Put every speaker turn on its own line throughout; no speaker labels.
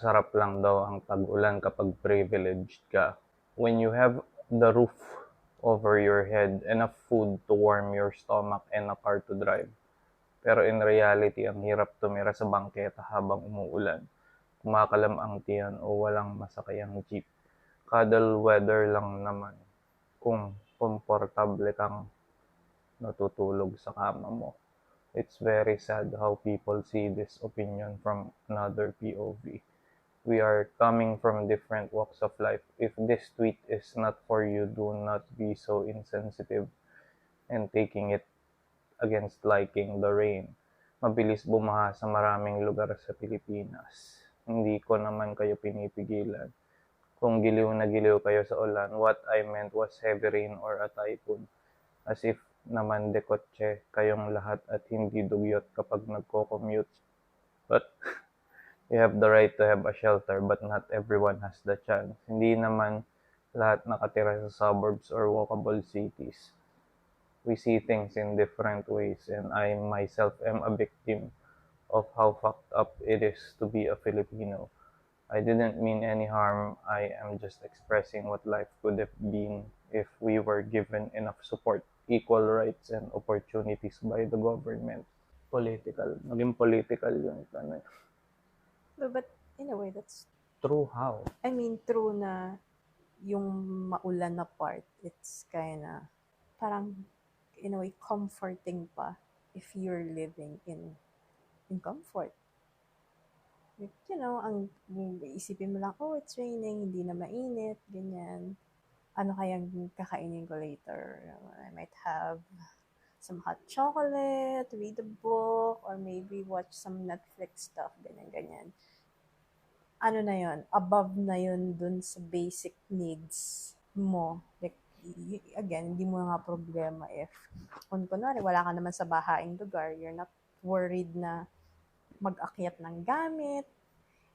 Masarap lang daw ang tag-ulan kapag privileged ka. When you have the roof over your head, enough food to warm your stomach, and a car to drive. Pero in reality, ang hirap tumira sa bangketa habang umuulan, kumakalam ang tiyan o walang masakayang jeep. Cuddle weather lang naman kung komportable kang natutulog sa kama mo. It's very sad how people see this opinion from another POV. We are coming from different walks of life. If this tweet is not for you, do not be so insensitive and taking it against liking the rain. Mabilis bumaha sa maraming lugar sa Pilipinas. Hindi ko naman kayo pinipigilan. Kung giliw na giliw kayo sa ulan, what I meant was heavy rain or a typhoon. As if naman dekotse kayong lahat at hindi dugyot kapag nagko-commute. But you have the right to have a shelter, but not everyone has the chance. Hindi naman lahat nakatira sa suburbs or walkable cities. We see things in different ways, and I myself am a victim of how fucked up it is to be a Filipino. I didn't mean any harm. I am just expressing what life could have been if we were given enough support, equal rights, and opportunities by the government. Political. Naging political yung ano.
But in a way, that's
True how?
I mean, true na yung maulan na part, it's kinda parang in a way comforting pa if you're living in comfort. Like, ang isipin mo lang, oh, it's raining, hindi na mainit, ganyan. Ano kayang kakainin ko later? I might have some hot chocolate, read a book, or maybe watch some Netflix stuff, ganyan. Ano na yun? Above na yun dun sa basic needs mo. Like, again, hindi mo nga problema if, kung kunwari, wala ka naman sa bahaing lugar, you're not worried na mag-akyat ng gamit,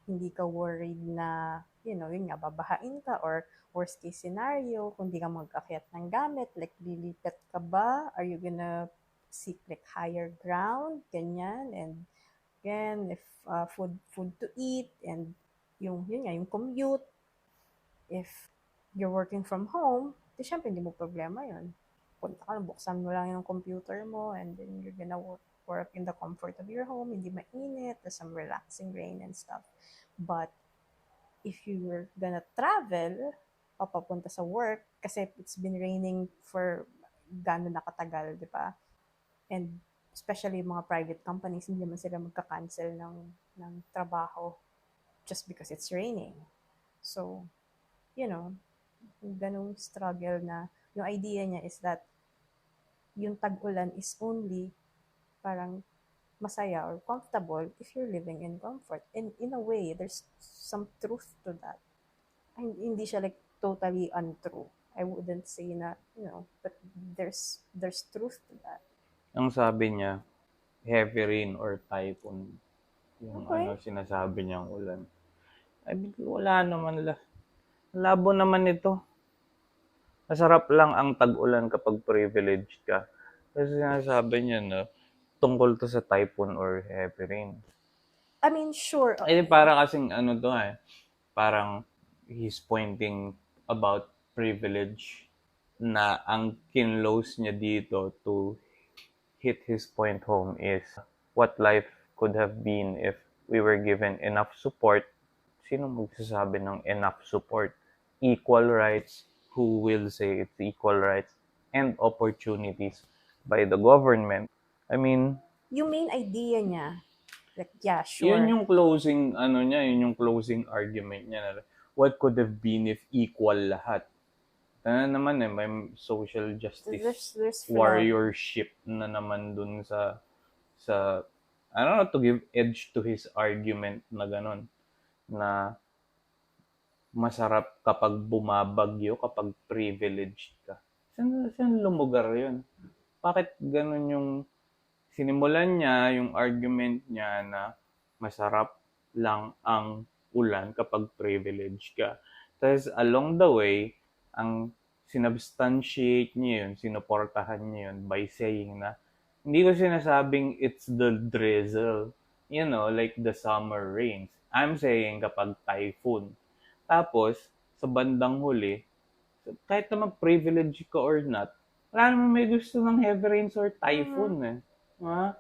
hindi ka worried na, yun nga, babahain ka, or worst case scenario, kung di ka mag-akyat ng gamit, like, lilipat ka ba? Are you gonna seek, like, higher ground? Ganyan. And again, if food to eat, and yung commute, if you're working from home, di syempre, hindi mo problema yun. Punta ka, buksan mo lang yung computer mo, and then you're gonna work in the comfort of your home, hindi mainit, there's some relaxing rain and stuff. But if you were gonna travel, papapunta sa work, kasi it's been raining for gano'n nakatagal, di ba? And especially mga private companies, hindi naman sila magka-cancel ng trabaho just because it's raining. So, ganung struggle na, yung idea niya is that yung tag-ulan is only parang masaya or comfortable if you're living in comfort. And in a way, there's some truth to that. Hindi siya like totally untrue. I wouldn't say na, but there's truth to that.
Ang sabi niya, heavy rain or typhoon. Yung sinasabi niyang ulan. I mean, wala naman labo naman ito. Masarap lang ang tag-ulan kapag privileged ka. Kasi sinasabi niya na tungkol to sa typhoon or heavy rain.
I mean, sure.
Para kasing parang he's pointing about privilege na ang kinlose niya dito to hit his point home is what life could have been if we were given enough support. Sino magsasabi ng enough support? Equal rights. Who will say it's equal rights? And opportunities by the government. I mean,
yung main idea niya, like, yeah, sure.
Yun yung closing, yun yung closing argument niya na what could have been if equal lahat. Naman may social justice
there's
warriorship na naman dun sa I don't know, to give edge to his argument na ganun, na masarap kapag bumabagyo, kapag privileged ka. Saan lumugar yun? Bakit ganun yung sinimulan niya, yung argument niya na masarap lang ang ulan kapag privileged ka. Tapos along the way, ang sinubstantiate niya yun, sinuportahan niya yun by saying na hindi ko sinasabing it's the drizzle, like the summer rains. I'm saying kapag typhoon. Tapos, sa bandang huli, kahit naman privilege ka or not, wala naman may gusto ng heavy rains or typhoon eh. Ha?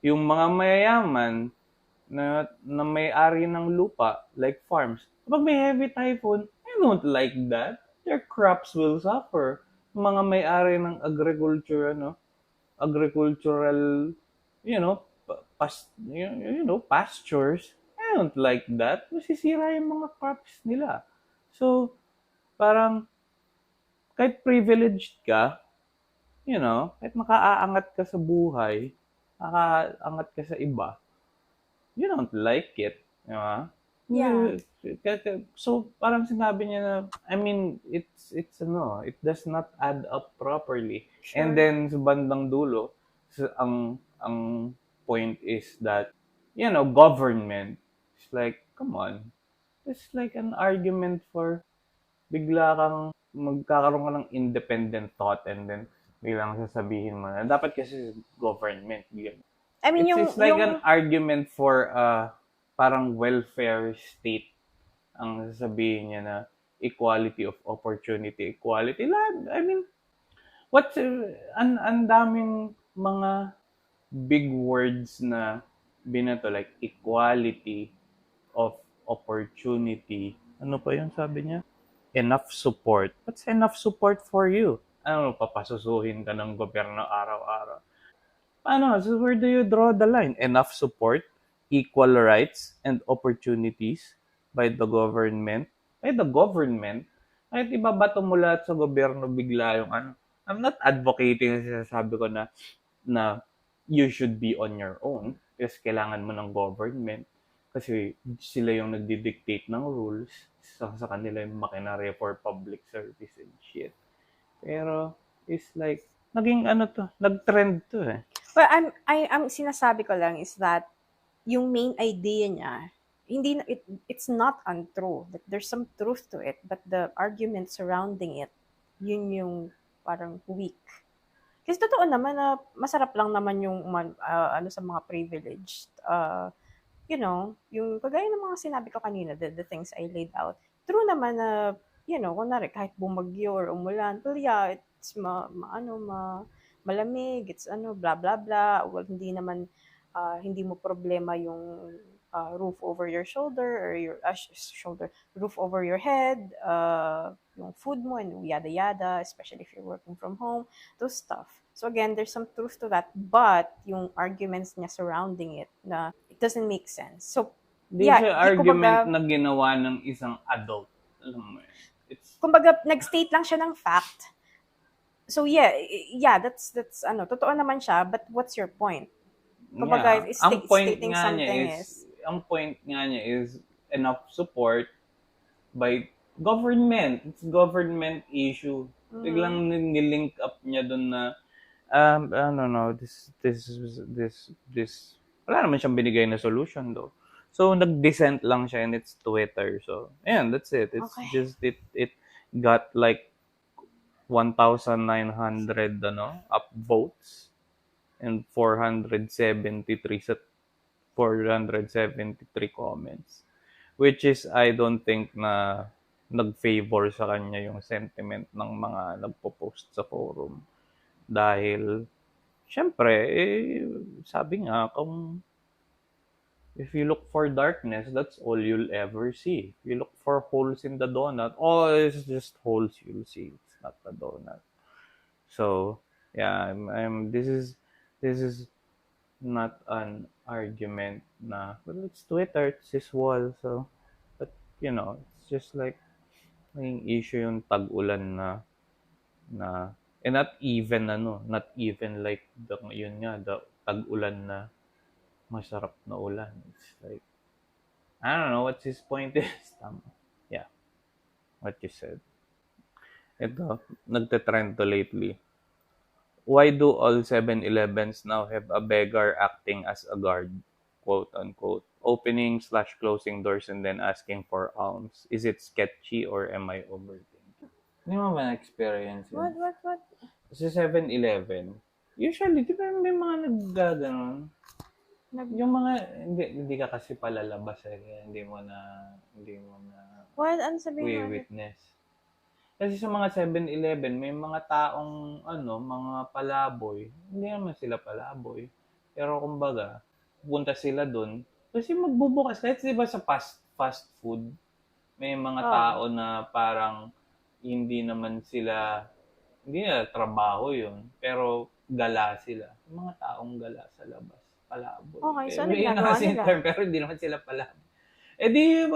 Yung mga mayayaman na may-ari ng lupa, like farms, kapag may heavy typhoon, I don't like that. Their crops will suffer. Mga may-ari ng agricultural, pastures, I don't like that. Masisira yung mga crops nila. So, parang, kahit privileged ka, kahit makaaangat ka sa buhay, makaaangat ka sa iba, you don't like it. Di ba?
Yeah.
So, parang sinabi niya na, I mean, it does not add up properly.
Sure.
And then, sa bandang dulo, ang point is that, government, it's like, come on, it's like an argument for bigla kang magkakaroon ka ng independent thought and then biglang sasabihin mo na dapat kasi government.
I mean,
It's like an argument for parang welfare state ang sasabihin niya na equality of opportunity, equality. I mean, ang daming mga big words na binato like equality of opportunity. Ano pa yung sabi niya? Enough support. What's enough support for you? Ano, papasusuhin ka ng gobyerno araw-araw? Paano? So where do you draw the line? Enough support, equal rights, and opportunities by the government? By the government? Kahit ibabato mo lahat sa gobyerno bigla yung ano. I'm not advocating, sinasabi ko na you should be on your own kasi kailangan mo ng government kasi sila yung nagdi-dictate ng rules sa kanila yung makinarya for public service and shit. Pero it's like naging nag-trend to eh.
Well, I'm sinasabi ko lang is that yung main idea niya, it's not untrue. That there's some truth to it, but the argument surrounding it, yun yung parang weak. Kasi totoo naman na masarap lang naman yung sa mga privileged. Yung kagaya ng mga sinabi ko kanina, the things I laid out. True naman na, kunwari kahit bumagyo or umulan, well, yeah, it's malamig, it's blah blah blah. Well, hindi mo problema yung roof over your shoulder or your roof over your head, yung food mo and yada yada, especially if you're working from home, those stuff. So again, there's some truth to that, but yung arguments niya surrounding it na it doesn't make sense. So
siya argument na ginawa ng isang adult. Alam mo yun.
Kumbaga, nag-state lang siya ng fact. So yeah, that's totoo naman siya, but what's your point? Kumbaga, stating something is
ang point nga niya is enough support by government. It's government issue. Biglang nilink up niya doon na I don't know, this wala naman siyang binigay na solution though. So nag-dissent lang siya and it's Twitter. So ayan, that's it. It's
okay.
Just it got like 1,900 upvotes and 473 comments, which is I don't think na nag-favor sa kanya yung sentiment ng mga nagpo-post sa forum dahil syempre sabi nga kung if you look for darkness, that's all you'll ever see. If you look for holes in the donut, it's just holes you'll see. It's not the donut. So yeah, this is not an argument na, well, it's Twitter, it's his wall, so, but, it's just like, naging issue yung tag-ulan na, and not even like, yun nga, the tag-ulan na, masarap na ulan. It's like, I don't know what his point is. Yeah, what you said. Ito, nagte-trend to lately. Why do all 7-Elevens now have a beggar acting as a guard, quote unquote, opening/closing doors and then asking for alms? Is it sketchy or am I overthinking? Hindi mo ba na-experience yun?
What?
Sa 7-Eleven, usually, di ba may mga naggaganon? Yung mga, hindi ka kasi palalabas eh, kaya hindi mo na
What? Ano sabihin mo ulit?
witness. Kasi sa mga 7-Eleven, may mga taong, mga palaboy. Hindi naman sila palaboy. Pero kumbaga, pupunta sila doon. Kasi magbubukas. Kahit di ba sa fast food, may mga tao na parang hindi na trabaho yun. Pero gala sila. Yung mga taong gala sa labas. Palaboy.
Okay, so ano
May
ginagawa nila?
term, pero hindi naman sila palaboy. Eh di,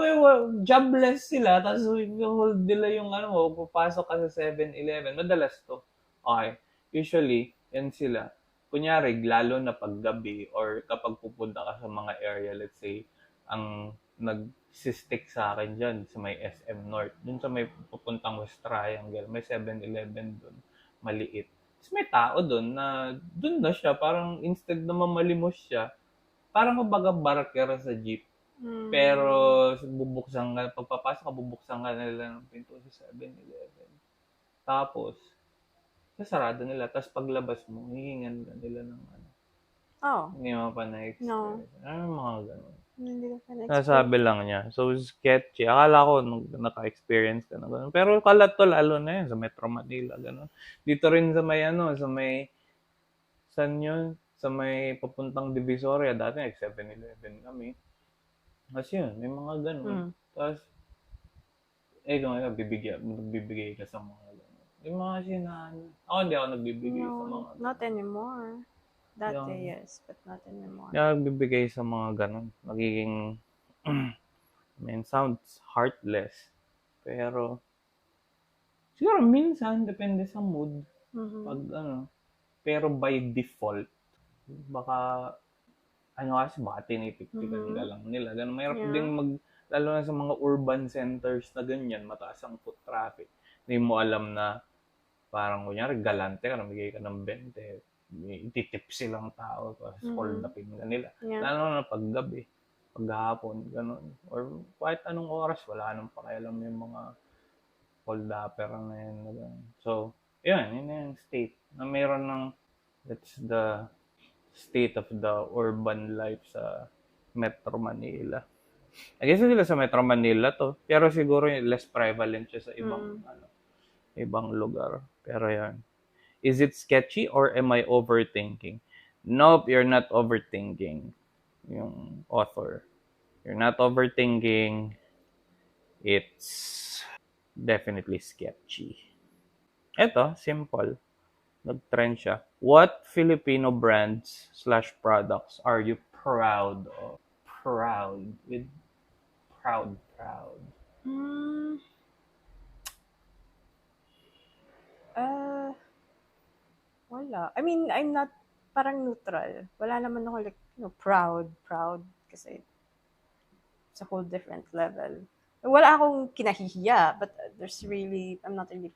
jobless sila, tapos hold nila yung papasok ka sa 7-Eleven. Madalas to. Okay. Usually, yan sila. Kunyari, lalo na paggabi or kapag pupunta ka sa mga area, let's say, ang nag-stick sa akin dyan sa may SM North. Dun sa may pupuntang West Triangle, may 7-Eleven dun. Maliit. Tapos may tao dun na, dun na siya, parang instead na mamalimos siya, parang kumbaga barker sa jeep. Pero pagpapasok ka, bubuksan ka nila ng pinto sa 7-Eleven. Tapos, sasarado nila. Tapos paglabas mo, hihingan nila ng Hindi mo pa na-experience. Mga ganun.
Hindi ko pa na-experience.
Nasabi lang niya. So, sketchy. Akala ko nung naka-experience ka na ganun. Pero kalat to, lalo na yun, sa Metro Manila, ganun. Dito rin sa may, saan yun? Sa may papuntang Divisoria, dati 7-Eleven kami. Kasi yun, may mga ganun. Tapos, kung nagbibigay ka sa mga ganun. Yung mga ako hindi ako nagbibigay sa mga
Not anymore. Dati, yes, but not anymore.
Hindi ako nagbibigay sa mga ganun. Magiging, sounds heartless. Pero, siguro minsan, depende sa mood. Pag pero by default, baka tinitiptikan ka lang nila. Ganun, mayroon ding lalo na sa mga urban centers na ganyan, mataas ang foot traffic. Hindi mo alam na parang kunyari galante ka, namigay ka ng 20, ititip silang tao, tapos hold upin ka nila. Lalo na paggabi, paghapon, ganun. Or kahit anong oras, wala nang pakialam yung mga hold upper na yan. So, yun yung state na mayroon ng, that's the state of the urban life sa Metro Manila. I guess sila sa Metro Manila to, pero siguro less prevalent siya sa ibang lugar. Pero yan. Is it sketchy or am I overthinking? Nope, you're not overthinking. Yung author. You're not overthinking. It's definitely sketchy. Ito, simple. Nag-trend siya. What Filipino brands/products are you proud of? Proud. With proud.
Wala. I mean, I'm not parang neutral. Wala naman ako proud. Kasi it's a whole different level. Wala akong kinahihiya, but I'm not really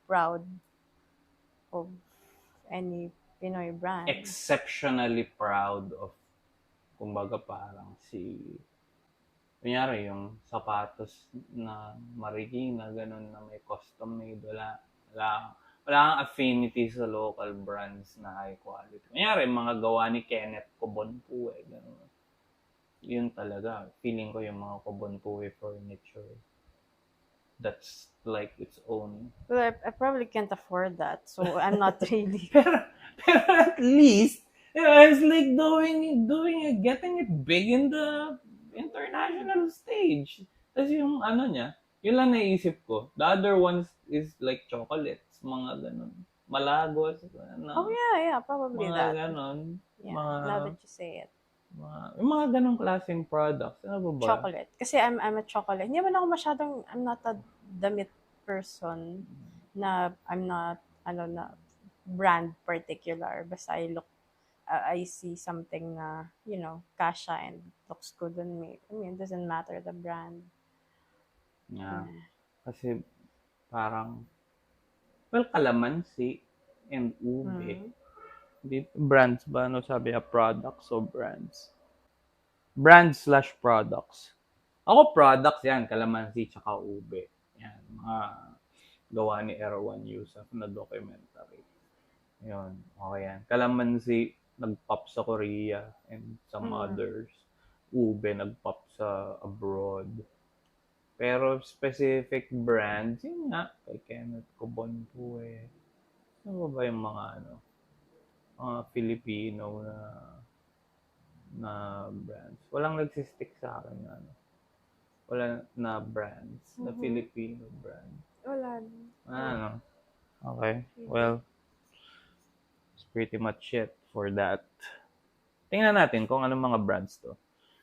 proud of any Pinoy brand.
Exceptionally proud of, kumbaga parang kunyari yung sapatos na Marikina, ganun na may custom made, wala kang affinity sa local brands na high quality. Kunyari, mga gawa ni Kenneth Cobonpue, ganun. Yun talaga, feeling ko yung mga Cobonpue furniture. That's like its own.
Well, I probably can't afford that, so I'm not really.
pero at least, it's like getting it big in the international stage. Tapos yung niya, yun lang naisip ko. The other ones is like chocolates, mga ganun. Malagos.
Oh yeah, probably
mga
that.
Ganon.
Yeah, now that you say it.
Mga ganong klaseng products. Ano ba?
Chocolate. Kasi I'm a chocolate. Hindi naman ako I'm not a damit person na I'm not, na brand particular. Basta I see something na, kasha and looks good on me. I mean, it doesn't matter the brand.
Yeah. Kasi parang, kalamansi and ube. Brands ba? Ano sabi niya? Products o brands? Brands/products. Ako products yan. Kalamansi tsaka ube. Yan. Mga gawa ni Erwan Yusuf na documentary. Yun. Okay yan. Kalamansi, nag-pop sa Korea and some
Mm.
others. Ube nag-pop sa abroad. Pero specific brands, yun nga, kay Kenneth Cobon po eh. Ano ba yung mga mga Filipino na brands? Walang nagsistick sa akin na wala na brands, na Filipino brand.
Wala.
Ano? Okay. Well, it's pretty much it for that. Tingnan natin kung anong mga brands to.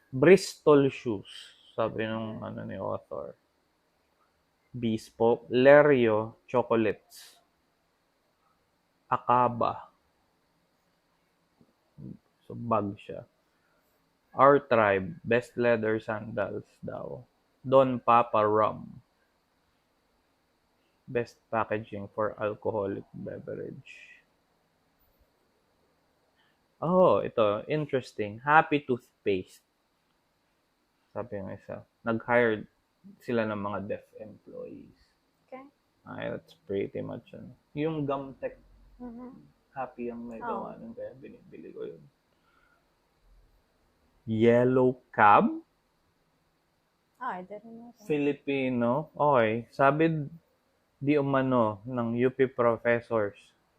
Bristol Shoes, sabi nung ni author. Bespoke, Lerio Chocolates, Akaba. So, bag siya. Our Tribe, Best Leather Sandals daw. Don Papa Rum, Best Packaging for Alcoholic Beverage. Oh, ito, interesting. Happy Toothpaste. Sabi ng isa. Nag-hired sila ng mga deaf employees.
Okay.
Ay, that's pretty much yung Gumtech, Happy ang may
Oh.
gawa nun, kaya binibili ko yun. Yellow Cab,
I didn't know that.
Filipino. Okay, sabi di umano ng UP professors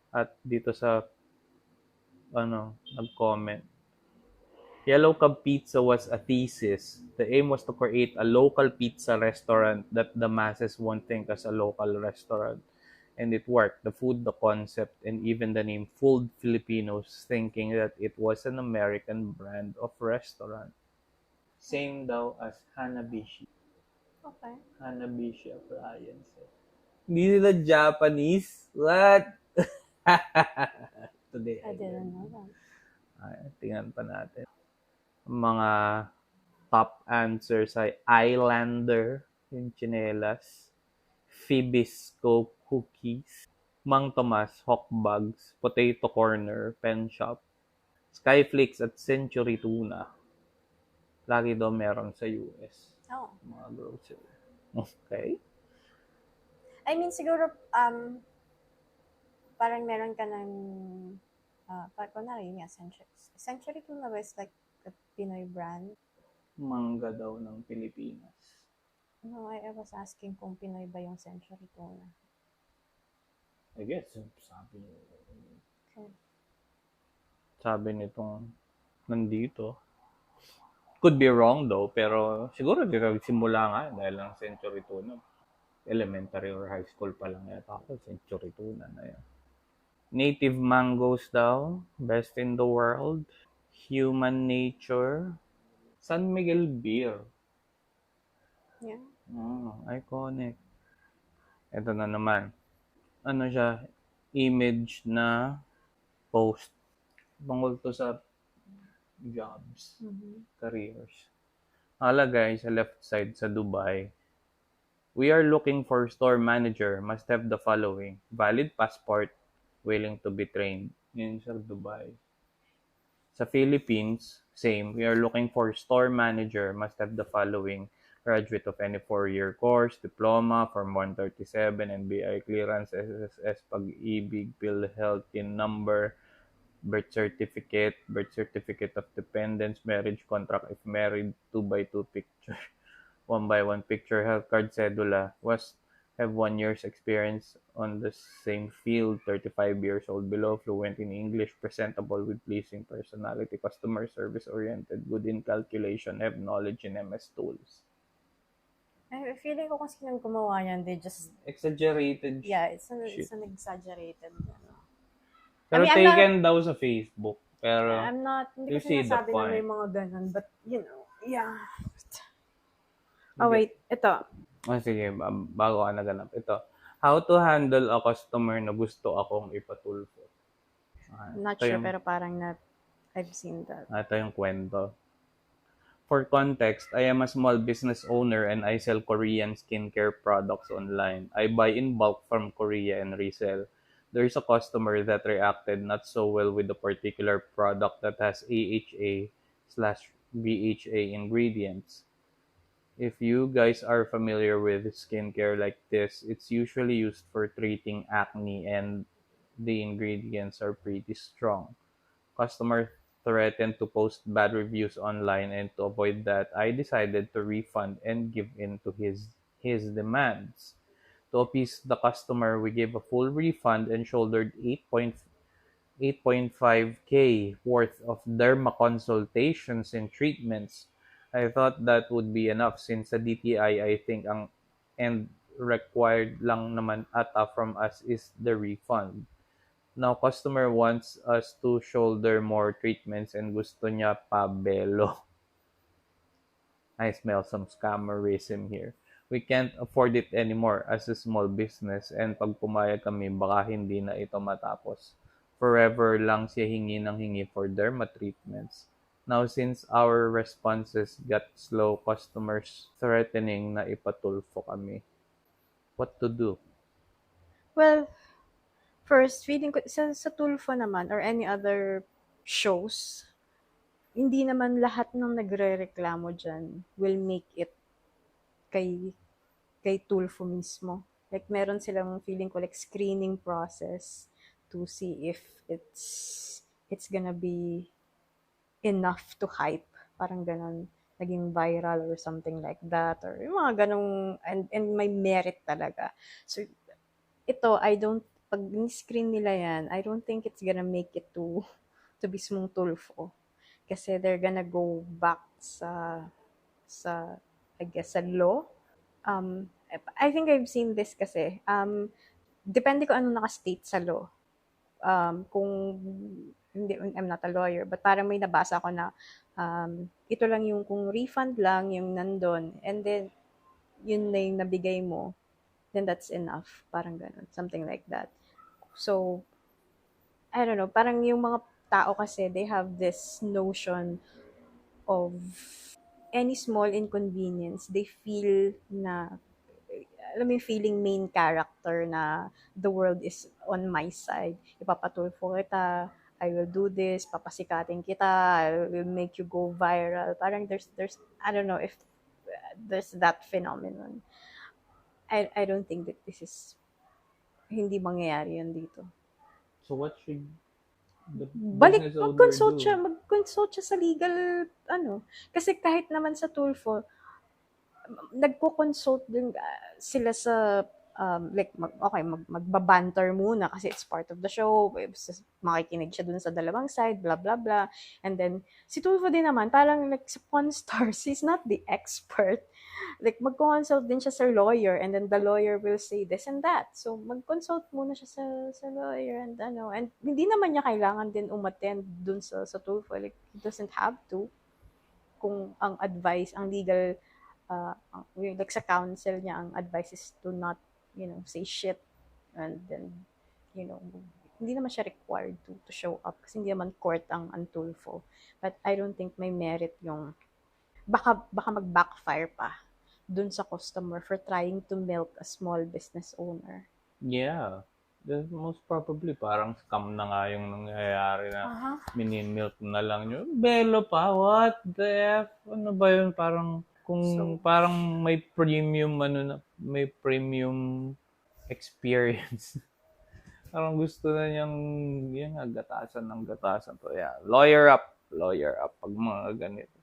at dito sa nag-comment. Yellow Cab Pizza was a thesis. The aim was to create a local pizza restaurant that the masses won't think as a local restaurant. And it worked. The food, the concept, and even the name fooled Filipinos thinking that it was an American brand of restaurant. Same daw as Hanabishi.
Okay.
Hanabishi Appliances. Hindi sila Japanese? What? Today
I didn't know that.
Ay, tingnan pa natin. Mga top answers ay Islander, yung chinelas, Fibisco Cookies, Mang Tomas, Hawk Bugs, Potato Corner, Pen Shop, Skyflakes at Century Tuna. Lagi daw meron sa US.
Oh.
Mga grocery. Okay.
I mean, siguro, parang meron ka ng, kunwari yun nga, Century Tuna is like a Pinoy brand.
Mangga daw ng Pilipinas.
No, I was asking kung Pinoy ba yung Century Tuna.
I guess, sabi
Okay.
Sabi nitong nandito. Could be wrong though, pero siguro di nagsimula nga dahil lang Century Tuna. Elementary or high school pa lang yata ako, Century Tuna na yan. Native Mangoes daw, best in the world. Human Nature. San Miguel Beer.
Yeah.
Iconic. Ito na naman. Ano siya? Image na post. Tungkol to sa jobs, careers. Nakalagay sa left side sa Dubai. We are looking for store manager. Must have the following. Valid passport. Willing to be trained. Yun sa Dubai. Sa Philippines, same. We are looking for store manager. Must have the following. Graduate of any 4-year course, diploma, Form 137, NBI clearance, SSS, Pag-ibig, PhilHealth, TIN number, birth certificate of dependents, marriage contract if married, 2x2 picture, 1x1 picture, health card, cedula, have 1 year's experience on the same field, 35 years old below, fluent in English, presentable with pleasing personality, customer service oriented, good in calculation, have knowledge in MS tools.
I feeling ko kung sinong gumawa yan, they just,
Exaggerated.
yeah, it's an exaggerated,
Pero
I mean,
taken daw sa Facebook. Pero
I'm not, hindi
you
ko
see the
sinasabi na may
point.
mga ganun, but, you know, yeah. Oh, wait, ito.
Sige, bago ka naganap. Ito, how to handle a customer na gusto akong ipatulfo.
Not sure, pero parang I've seen that.
Ito yung kwento. For context, I am a small business owner and I sell Korean skincare products online. I buy in bulk from Korea and resell. There is a customer that reacted not so well with a particular product that has AHA/BHA ingredients. If you guys are familiar with skincare like this, it's usually used for treating acne and the ingredients are pretty strong. Customer threatened to post bad reviews online, and to avoid that, I decided to refund and give in to his demands. To appease the customer, we gave a full refund and shouldered 8.5K worth of derma consultations and treatments. I thought that would be enough since sa DTI I think ang and required lang naman ata from us is the refund. Now customer wants us to shoulder more treatments and gusto niya pa belo. I smell some scammerism here. We can't afford it anymore as a small business, and pag pumayag kami baka hindi na ito matapos. Forever lang siya hingi ng hingi for derma treatments. Now since our responses got slow, customers threatening na ipatulfo kami. What to do?
Well, first, feeling ko, sa Tulfo naman, or any other shows, hindi naman lahat ng nagre-reklamo dyan will make it kay Tulfo mismo. Like, meron silang feeling ko like screening process to see if it's gonna be enough to hype. Parang ganon, naging viral or something like that, or yung mga ganong, and may merit talaga. So, ito, pag screen nila yan, I don't think it's gonna make it to mismong Tulfo. Kasi they're gonna go back sa I guess, sa law. I think I've seen this kasi. Depende kung ano naka-state sa law. Kung hindi, I'm not a lawyer, but parang may nabasa ko na ito lang yung kung refund lang yung nandun, and then yun na yung nabigay mo, then that's enough. Parang ganun. Something like that. So, I don't know, parang yung mga tao kasi, they have this notion of any small inconvenience, they feel na, alam mo yung feeling main character na the world is on my side. Ipapatulfo kita, I will do this, papasikatin kita, I will make you go viral. Parang there's I don't know if there's that phenomenon. I don't think that this is, hindi mangyayari yan dito.
So what should the
Balik,
business owner do?
mag-consult siya sa legal, kasi kahit naman sa Tulfo, nagko-consult din sila sa, like, magbabanter muna kasi it's part of the show, makikinig siya dun sa dalawang side, blah, blah, blah. And then, si Tulfo din naman, parang like sa Pawn Stars, he's not the expert. Like, mag-consult din siya sa lawyer, and then the lawyer will say this and that. So, mag-consult muna siya sa lawyer, and hindi naman niya kailangan din umattend dun sa Tulfo. Like, he doesn't have to. Kung ang advice, ang legal, like sa counsel niya, ang advice is to not, say shit, and then, hindi naman siya required to show up kasi hindi naman court ang Tulfo. But I don't think may merit yung, baka mag-backfire pa dun sa customer for trying to milk a small business owner.
Yeah. Most probably, parang scam na nga yung nangyayari na minimilk na lang nyo. Belo pa, what the F? Ano ba yun? Parang, parang may premium, may premium experience. Parang gusto na niyang, gatasan ng gatasan to. Yeah, lawyer up pag mga ganito.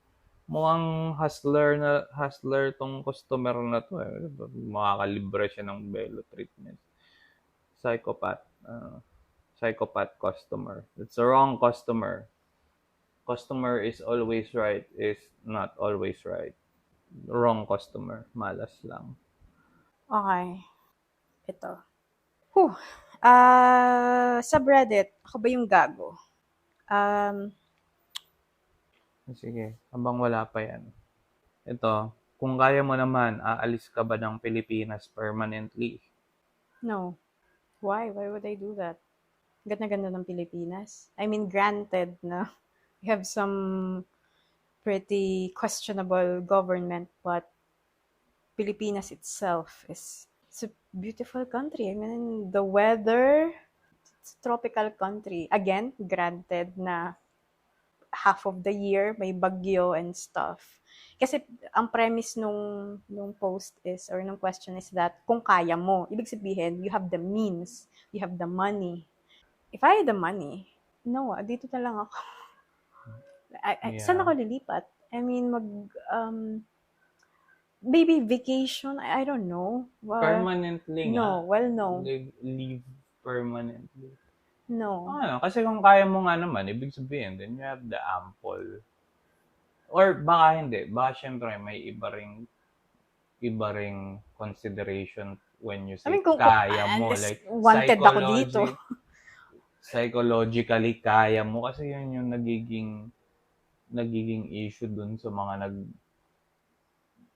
Mukhang hustler tong customer na to. Makakalibre siya ng belo treatment. Psychopath customer. It's the wrong customer. Customer is always right is not always right. Wrong customer. Malas lang.
Okay. Ito. Subreddit, ako ba yung gago?
Sige, habang wala pa yan. Ito, kung kaya mo naman, aalis ka ba ng Pilipinas permanently?
No. Why? Why would I do that? Ganda-ganda ng Pilipinas. I mean, granted na we have some pretty questionable government, but Pilipinas itself it's a beautiful country. I mean, the weather, it's a tropical country. Again, granted na half of the year may bagyo and stuff. Kasi ang premise nung post is, or nung question is that kung kaya mo, ibig sabihin, you have the means, you have the money. If I had the money, no, dito na lang ako. Saan
Yeah.
ako lilipat? I mean, baby vacation, I don't know.
Permanently nga.
No, well, no.
Live permanently.
No.
Kasi kung kaya mo nga naman, ibig sabihin, then you have the ample. Or baka hindi. Baka syempre may iba ring consideration when you
I
say
mean, kung
kaya mo.
unless
Like,
wanted ako dito.
psychologically kaya mo. Kasi yun yung nagiging issue dun sa mga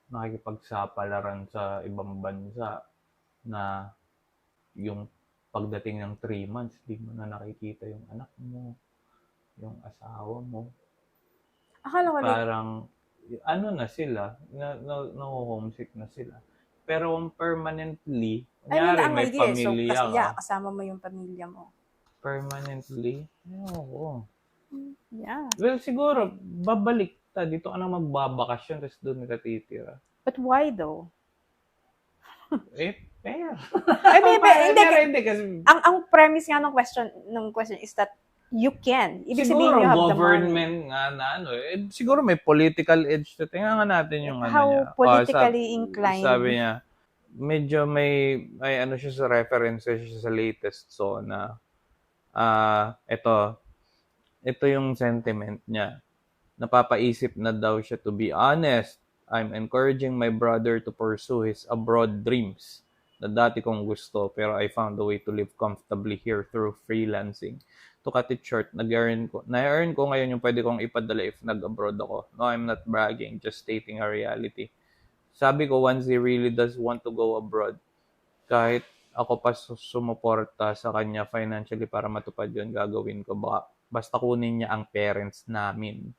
nakikipagsapalaran sa ibang bansa na yung pagdating ng 3 months, di mo na nakikita yung anak mo, yung asawa mo.
Akala ko like,
Parang, ano na sila, homesick na sila. Pero kung permanently,
I mean,
kunyari
ang
may
idea, so,
pamilya ka,
kasama mo yung pamilya mo.
permanently, oo.
Yeah.
Well, siguro, babalik ka, dito ka na magbabakasyon, tapos doon ka titira.
But why though?
Fair.
I mean,
Hindi kasi,
ang premise nga ng question is that you can. Ibig sabihin, you have the money.
government nga na siguro may political edge to. Tingnan nga natin yung
How
niya.
politically inclined.
Sabi niya, medyo may ano siya sa references siya sa latest na ito yung sentiment niya. Napapaisip na daw siya, to be honest, I'm encouraging my brother to pursue his abroad dreams na dati kong gusto, pero I found a way to live comfortably here through freelancing. To cut it short, na-earn ko ngayon yung pwede kong ipadala if nag-abroad ako. No, I'm not bragging, just stating a reality. Sabi ko, once he really does want to go abroad, kahit ako pa sumuporta sa kanya financially para matupad yun, gagawin ko. Basta kunin niya ang parents namin.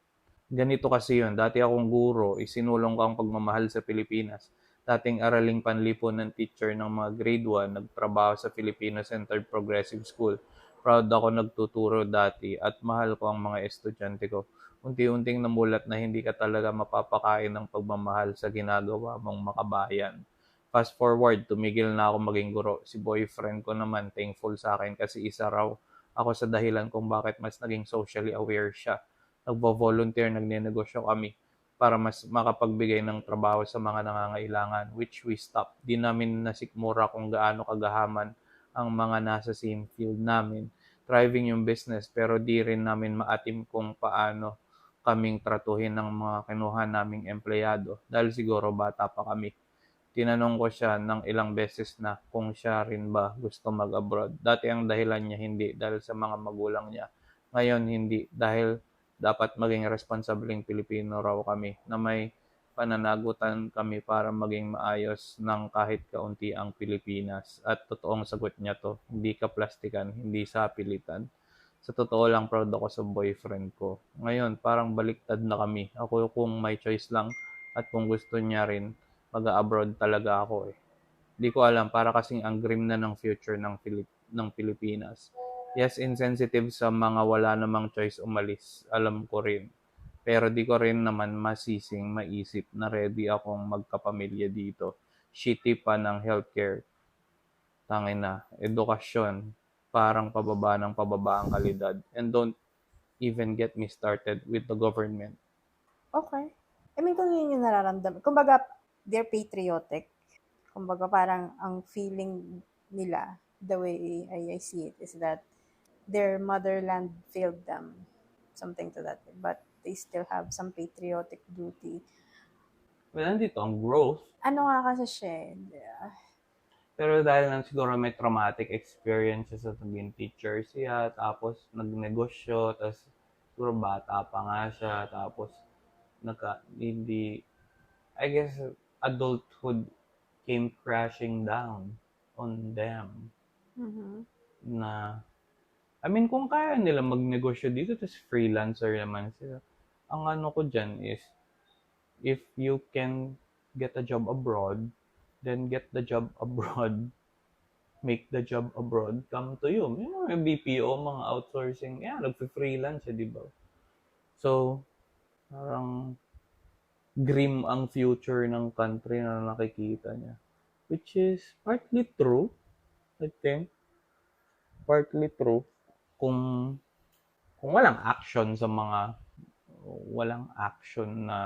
Ganito kasi yun. Dati akong guro, isinulong ko ang pagmamahal sa Pilipinas. Dating araling panlipunan teacher ng mga grade 1, nagtrabaho sa Filipino-centered progressive school. Proud ako nagtuturo dati at mahal ko ang mga estudyante ko. Unti-unting namulat na hindi ka talaga mapapakain ng pagmamahal sa ginagawa mong makabayan. Fast forward, tumigil na ako maging guro. Si boyfriend ko naman thankful sa akin kasi isa raw ako sa dahilan kung bakit mas naging socially aware siya. Nagvo-volunteer, nagnenegosyo kami para mas makapagbigay ng trabaho sa mga nangangailangan, which we stopped. Di namin nasikmura kung gaano kagahaman ang mga nasa same field namin. Thriving yung business, pero di rin namin maatim kung paano kaming tratuhin ng mga kinuha naming empleyado dahil siguro bata pa kami. Tinanong ko siya ng ilang beses na kung siya rin ba gusto mag-abroad. Dati ang dahilan niya hindi dahil sa mga magulang niya. Ngayon hindi dahil dapat maging responsableng Pilipino raw kami na may pananagutan kami para maging maayos ng kahit kaunti ang Pilipinas. At totoong sagot niya to, hindi ka plastikan, hindi sa pilitan. Sa totoo lang, proud ako sa boyfriend ko. Ngayon, parang baliktad na kami. Ako kung may choice lang at kung gusto niya rin, mag-abroad talaga ako eh. Di ko alam, para kasing ang grim na ng future ng Pilipinas. Yes, insensitive sa mga wala namang choice umalis. Alam ko rin. Pero di ko rin naman masising maisip na ready akong magkapamilya dito. Shitty pa ng healthcare. Tangina, edukasyon. Parang pababa ng pababa ang kalidad. And don't even get me started with the government.
Okay. I mean, kung yun yung nararamdaman. Kumbaga, they're patriotic. Kumbaga, parang ang feeling nila, the way I see it, is that their motherland failed them. Something to that. But they still have some patriotic duty.
Well, nandito ang growth.
Ano nga kasi siya
Pero dahil lang siguro may traumatic experiences sa naging teacher siya, tapos nagnegosyo, tapos siguro bata pa nga siya, tapos hindi, I guess, adulthood came crashing down on them.
Mm-hmm.
Na, I mean, kung kaya nila magnegosyo dito, tapos freelancer naman sila. Ang ano ko dyan is, if you can get a job abroad, then get the job abroad, make the job abroad come to you. Yung mga BPO, mga outsourcing, nagpe-freelance, di ba? So, parang grim ang future ng country na nakikita niya. Which is partly true, I think. Partly true. Kung kung walang action sa mga, walang action na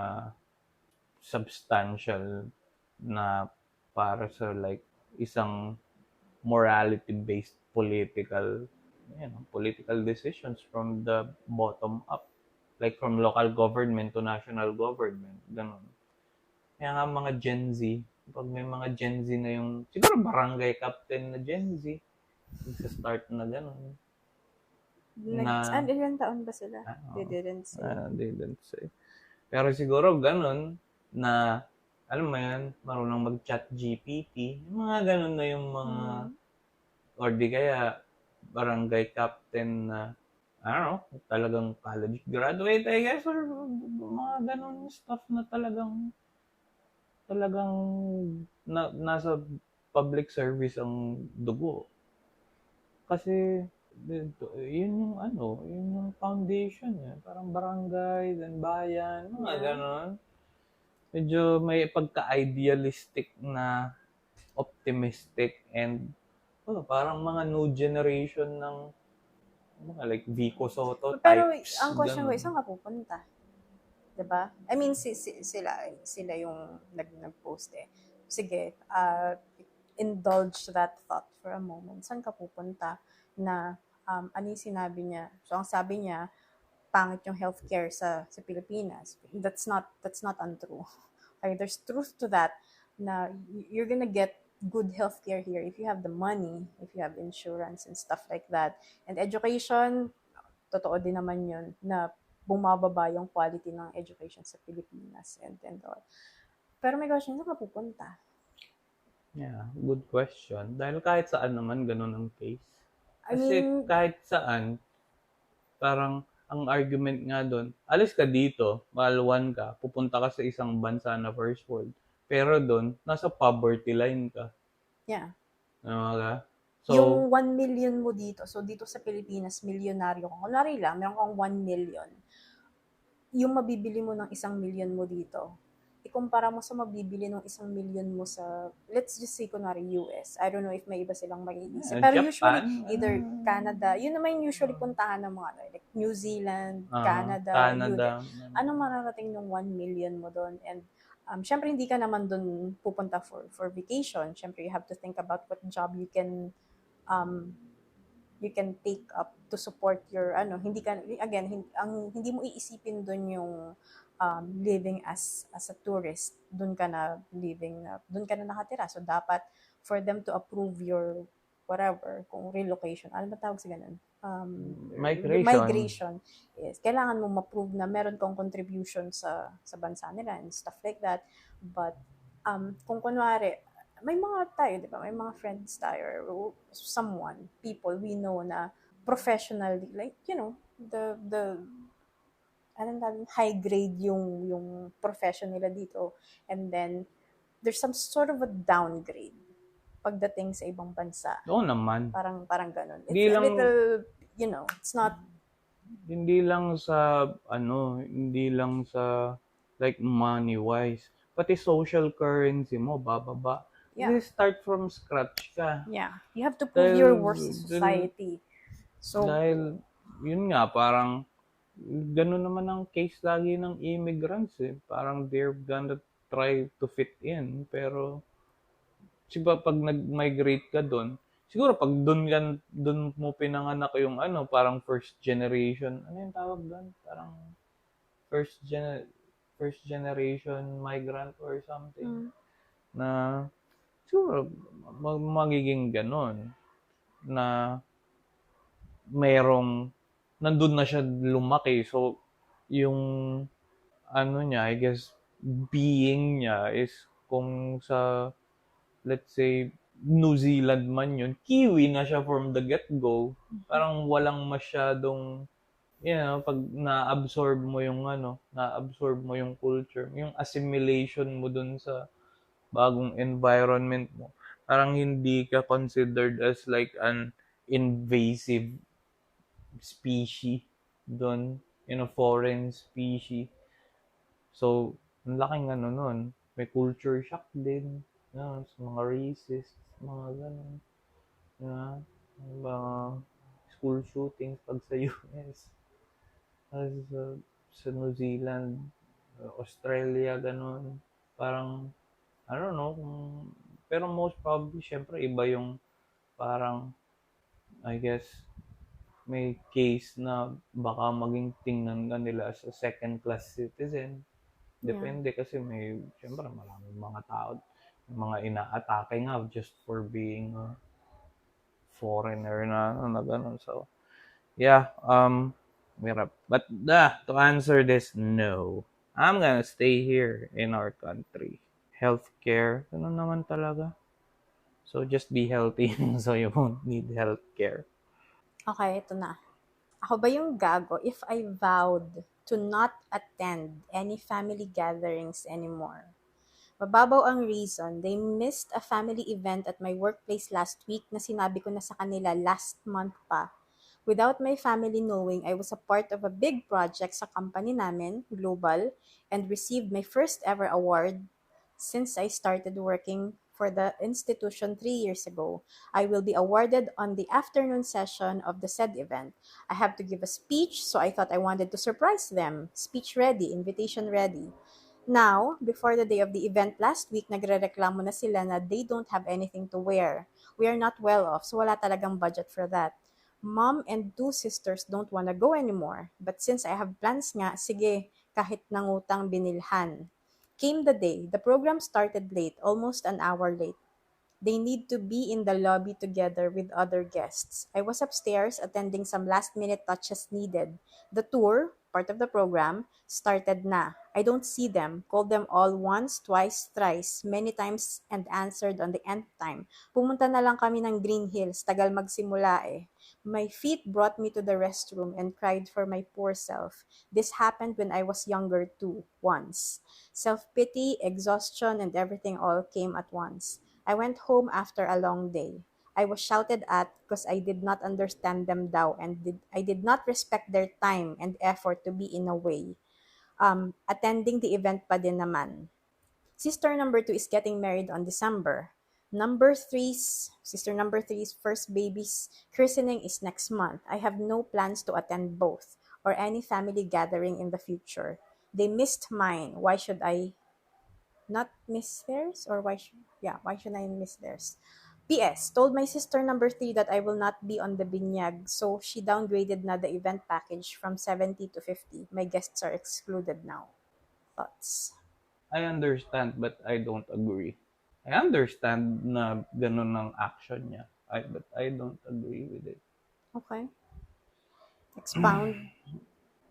substantial na para sa like isang morality-based political decisions from the bottom up. Like from local government to national government. Ganun. Kaya nga mga Gen Z, pag may mga Gen Z na yung, siguro barangay captain na Gen Z, start na ganun. Na,
Ilan taon ba sila? They
ano,
didn't say.
didn't say. Pero siguro ganun, na, alam mo yan, marunong mag-chat GPT, yung mga ganun na yung mga, or di kaya, barangay captain na, I don't know, talagang college graduate, I guess, or mga ganun stuff na talagang nasa public service ang dugo. Kasi, yun yung ano, yun yung foundation niya. Parang barangay, then bayan, mga ganon. Medyo may pagka-idealistic na optimistic and parang mga new generation ng mga like Vico Soto
Pero
types.
ang question ko,
Ganun.
saan ka pupunta? Diba? I mean, sila yung nag-post eh. Sige, indulge that thought for a moment. Saan ka pupunta na ano yung sinabi niya? So, ang sabi niya, pangit yung healthcare sa Pilipinas. That's not untrue. Okay, there's truth to that na you're gonna get good healthcare here if you have the money, if you have insurance and stuff like that. And education, totoo din naman yun na bumababa yung quality ng education sa Pilipinas and all. Pero may question, saan ka pupunta?
Yeah, good question. Dahil kahit saan naman ganun ang case.
I
Kasi
mean,
kahit saan, parang ang argument nga doon, alis ka dito, malwan ka, pupunta ka sa isang bansa na first world. Pero doon, nasa poverty line ka.
yeah.
Ano ka? So,
Yung 1 million mo dito, so dito sa Pilipinas, milyonaryo ka. Kunwari lang, meron kang 1 million. Yung mabibili mo ng 1 million mo dito, ikumpara mo sa mabibili ng 1 million mo sa, let's just say, kunwari US. I don't know if may iba silang maiisip. Pero usually,
Japan,
either Canada, yun naman usually puntahan ng mga, like New Zealand, Canada,
Canada.
anong mararating ng 1 million mo doon? And syempre hindi ka naman doon pupunta for vacation. Syempre you have to think about what job um, you can take up to support your hindi ka again hindi mo iisipin doon yung living as a tourist, doon ka na doon ka na nakatira, so dapat for them to approve your whatever, kung relocation, ano ba tawag sa ganun, migration is kailangan mo ma-prove na meron kang contribution sa bansa nila and stuff like that. But kung kunwari may mga tayo, di ba? May mga friends tayo or people we know na professionally, like, the high grade yung profession nila dito. And then, there's some sort of a downgrade pagdating sa ibang bansa.
Oo naman.
Parang ganun. It's
Hindi
a
lang,
little, it's not,
hindi lang sa, hindi lang sa, like, money-wise. Pati social currency mo, bababa.
yeah.
Kasi start from scratch ka.
Yeah. You have to prove your worth sa
Dahil-
society. So,
Dahil, yun nga, parang, ganun naman ang case lagi ng immigrants eh. Parang they're gonna try to fit in. Pero, diba pag nag-migrate ka doon, siguro pag doon mo pinanganak yung parang first generation, ano yung tawag doon? Parang first generation migrant or something. Na, siguro, magiging ganon. Na, nandun na siya lumaki. So, yung, niya, I guess, being niya is kung sa, let's say, New Zealand man yun, Kiwi na siya from the get-go. Parang walang masyadong, pag na-absorb mo yung na-absorb mo yung culture, yung assimilation mo dun sa bagong environment mo. Parang hindi ka considered as like an invasive species doon, foreign species. So, ang laking nun. May culture shock din. Sa mga racist, mga ganun. Mga school shootings pag sa US. sa New Zealand, Australia, ganun. Parang, I don't know, pero most probably, syempre, iba yung parang, I guess, may case na baka maging tingnan ka nila as a second-class citizen.
Yeah.
Depende kasi syempre, maraming mga tao, mga ina-atake nga just for being a foreigner na ganun. So, yeah, hirap. But, to answer this, no. I'm gonna stay here in our country. Healthcare, ganun naman talaga. So, just be healthy so you won't need healthcare.
Okay, ito na. Ako ba yung gago if I vowed to not attend any family gatherings anymore? Mababaw ang reason, they missed a family event at my workplace last week na sinabi ko na sa kanila last month pa. Without my family knowing, I was a part of a big project sa company namin, global, and received my first ever award since I started working for the institution 3 years ago. I will be awarded on the afternoon session of the said event. I have to give a speech, so I thought I wanted to surprise them. Speech ready, invitation ready. Now, before the day of the event last week, nagrereklamo na sila na they don't have anything to wear. We are not well off, so wala talagang budget for that. Mom and 2 sisters don't wanna go anymore. But since I have plans nga, sige, kahit nangutang binilhan. Came the day. The program started late, almost an hour late. They need to be in the lobby together with other guests. I was upstairs attending some last minute touches needed. The tour, part of the program, started na. I don't see them. Called them all once, twice, thrice, many times and answered on the nth time. Pumunta na lang kami ng Green Hills. Tagal magsimula eh. My feet brought me to the restroom and cried for my poor self. This happened when I was younger too, once. Self-pity, exhaustion, and everything all came at once. I went home after a long day. I was shouted at because I did not understand them daw and I did not respect their time and effort to be in a way. Attending the event pa din naman. Sister number 2 is getting married on December. Sister number three's first baby's christening is next month. I have no plans to attend both or any family gathering in the future. They missed mine. Why should I not miss theirs? Or why should I miss theirs? PS, told my sister number 3 that I will not be on the binyag, so she downgraded na the event package from 70 to 50. My guests are excluded now. Thoughts?
I understand, but I don't agree. I understand na ganun ang action niya. But I don't agree with it.
Okay. Expound.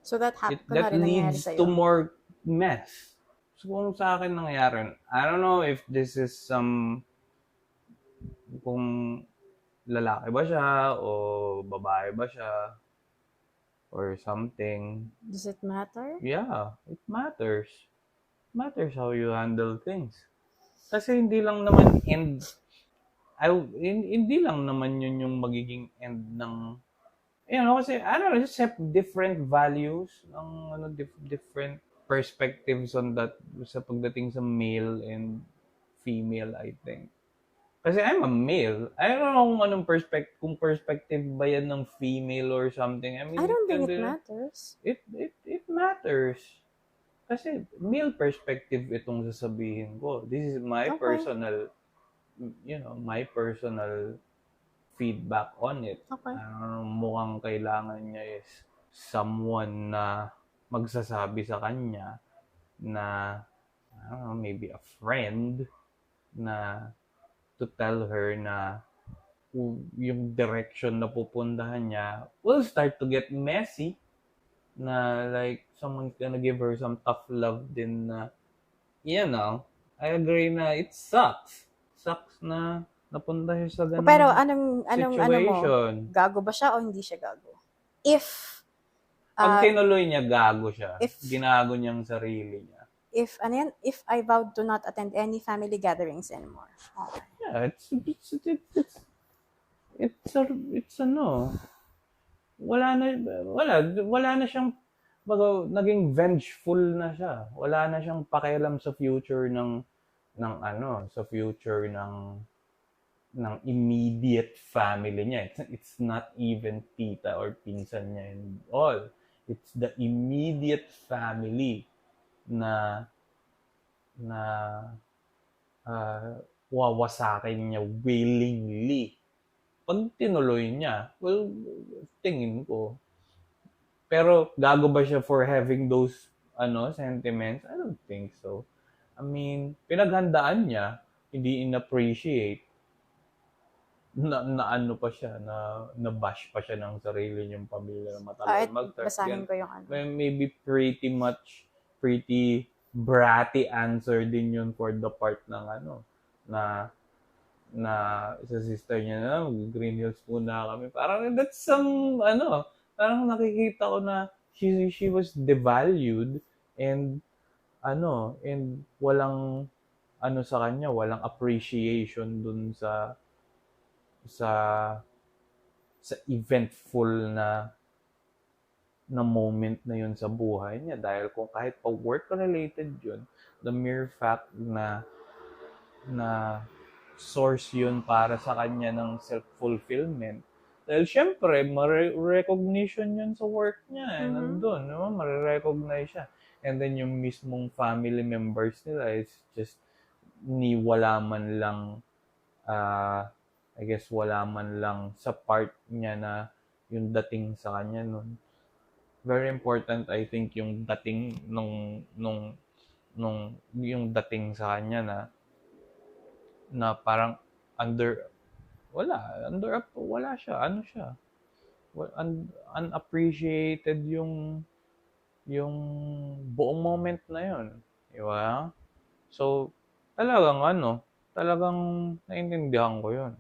So that
That
kunwari nangyayari
leads to
sa'yo.
more mess. So kung sa akin nangyari, I don't know if this is kung lalaki ba siya o babae ba siya or something.
Does it matter?
Yeah, it matters. It matters how you handle things. Kasi hindi lang naman hindi lang naman yun yung magiging end ng, kasi, I don't know, just have different values, different perspectives on that sa pagdating sa male and female, I think. Kasi I'm a male. I don't know kung perspective ba yan ng female or something. I mean,
I don't think it matters.
It matters. Kasi male perspective itong sasabihin ko. This is my personal, my personal feedback on it.
Okay.
Mukhang kailangan niya is someone na magsasabi sa kanya na, I don't know, maybe a friend na to tell her na yung direction na pupuntahan niya will start to get messy, na like someone's gonna give her some tough love din na, I agree na it sucks na napunta siya sa ganung
Pero anong
situation.
mo? Gago ba siya o hindi siya gago? If
pag tinuloy niya, gago siya. Ginago niyang sarili niya.
If I vowed to not attend any family gatherings anymore. Okay.
Yeah, it's wala na siyang naging vengeful na siya. Wala na siyang pakialam sa future ng immediate family niya. It's not even tita or pinsan niya and all.
It's the immediate family na na wawasakin niya willingly. Pag tinuloy niya, well, tingin ko. Pero gago ba siya for having those sentiments? I don't think so. I mean, pinaghandaan niya, hindi in-appreciate. Na ano pa siya, na bash pa siya ng sarili niyang pamilya na matagal mag-start.
Basahin ko yung ano.
Maybe pretty bratty answer din yun for the part ng na sa sister niya na Green Hills muna kami. Parang that's some parang nakikita ko na she was devalued and and walang sa kanya, walang appreciation dun sa eventful na moment na yun sa buhay niya. Dahil kung kahit pa work-related yun, the mere fact na source yun para sa kanya ng self-fulfillment. Dahil syempre, recognition yun sa work niya. Nandun, marirecognize siya. And then yung mismong family members nila is just wala man lang I guess wala man lang sa part niya na yung dating sa kanya nun. Very important, I think, yung dating nung yung dating sa kanya na parang wala siya. Unappreciated yung buong moment na yun. Diba? So, talagang naintindihan ko yun.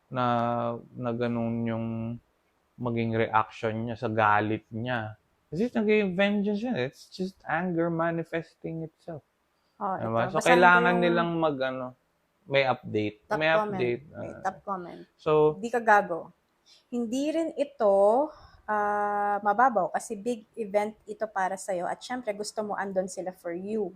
Na ganun yung maging reaction niya sa galit niya. Kasi naging vengeance yun. It's just anger manifesting itself. Diba? So, kailangan nilang may update.
Top comment.
So,
di ka gago. Hindi rin ito mababaw kasi big event ito para sa'yo at syempre gusto mo andon sila for you.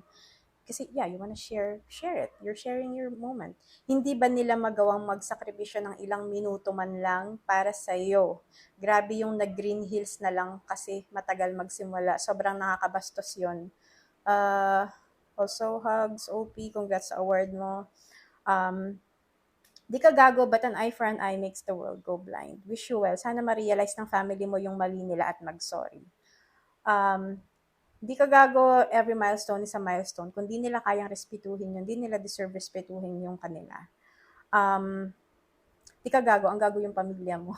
Kasi you wanna share it. You're sharing your moment. Hindi ba nila magawang magsakripisyo ng ilang minuto man lang para sa'yo? Grabe yung nag-Green Hills na lang kasi matagal magsimula. Sobrang nakakabastos yun. Also, hugs, OP, congrats sa award mo. Di ka gago, but an eye for an eye makes the world go blind. Wish you well. Sana ma-realize ng family mo yung mali nila at mag-sorry. Di ka gago, every milestone is a milestone. Kung di nila kayang respetuhin yun, di nila deserve respetuhin yung kanila. Di ka gago, ang gago yung pamilya mo.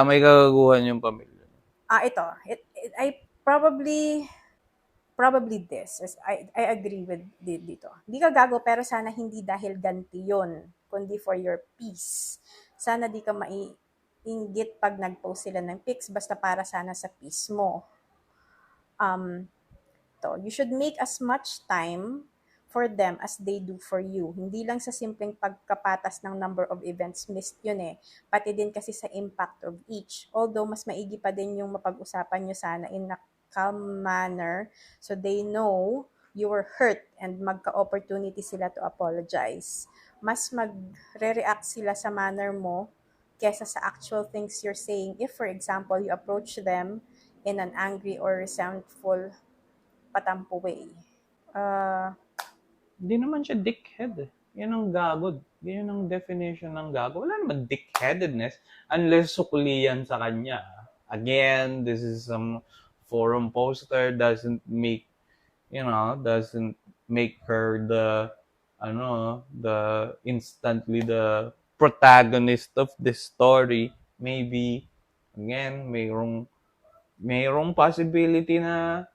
may kagaguhan yung pamilya.
Ito. I probably this. I agree with dito. Di ka gago, pero sana hindi dahil ganti yun, kundi for your peace. Sana di ka inggit pag nag-post sila ng pics basta para sana sa peace mo. You should make as much time for them as they do for you. Hindi lang sa simpleng pagkapatas ng number of events missed yun pati din kasi sa impact of each. Although mas maigi pa din yung mapag-usapan nyo sana in a calm manner so they know you were hurt and magka-opportunity sila to apologize. Mas magre-react sila sa manner mo kesa sa actual things you're saying. If, for example, you approach them in an angry or resentful patampo way.
Hindi naman siya dickhead. Yan ang gago. Yan ang definition ng gago. Wala naman dickheadedness unless sukli yan sa kanya. Again, this is some forum poster doesn't make her the instantly the protagonist of this story. Maybe again mayroong possibility na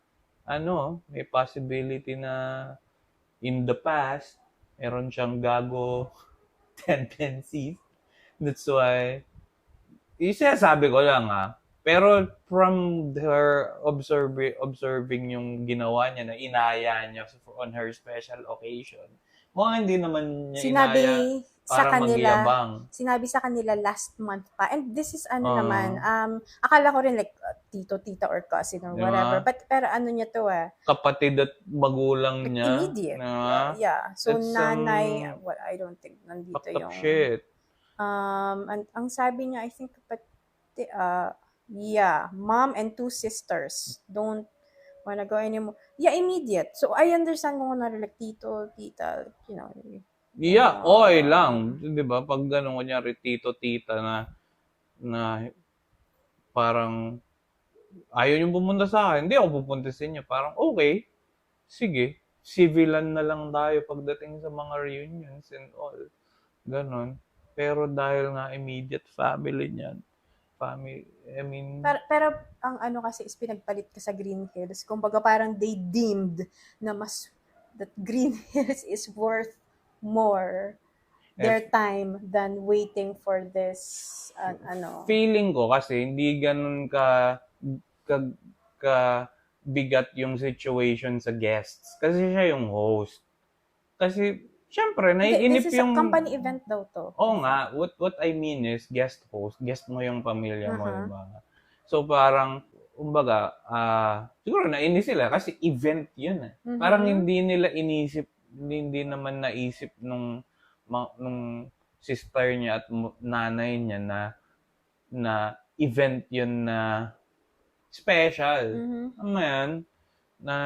may possibility na in the past meron siyang gago tendencies. That's why isasabi ko lang pero from her observing yung ginawa niya na inaya niya on her special occasion, hindi naman niya inaya para magyabang.
Sinabi sa kanila last month pa. And this is naman, akala ko rin like tito, tita, or cousin or whatever. But pero niya to
kapatid at magulang niya.
Immediate. Yeah. So nanay, I don't think nandito yung...
Shit.
Ang sabi niya, I think Yeah, mom and 2 sisters don't wanna go anymore. Yeah, immediate. So, I understand kung kunwari like tito, tita, you know.
Yeah, okay lang. 'Di ba? Pag gano'n, kunyari, tito, tita na parang ayaw niyong pumunta sa akin, hindi ako pupunta sa inyo. Parang, okay, sige. Civilan na lang tayo pagdating sa mga reunions and all. Ganon. Pero dahil nga immediate family niyan, I mean,
Pero ang ano kasi is pinagpalit ka sa Green Hills. Kumbaga parang they deemed na that Green Hills is worth more their time than waiting for this ano.
feeling ko kasi hindi ganun ka, ka bigat yung situation sa guests. Kasi siya yung host. Kasi, syempre, naiinip
This is
yung...
a company event daw to.
Oo nga, what I mean is guest host, guest mo yung pamilya mo, diba? So parang, kumbaga, siguro nainis sila kasi event yun eh. Parang hindi nila inisip, hindi naman naisip nung sister niya at nanay niya na event yun na special. Ano yan? Na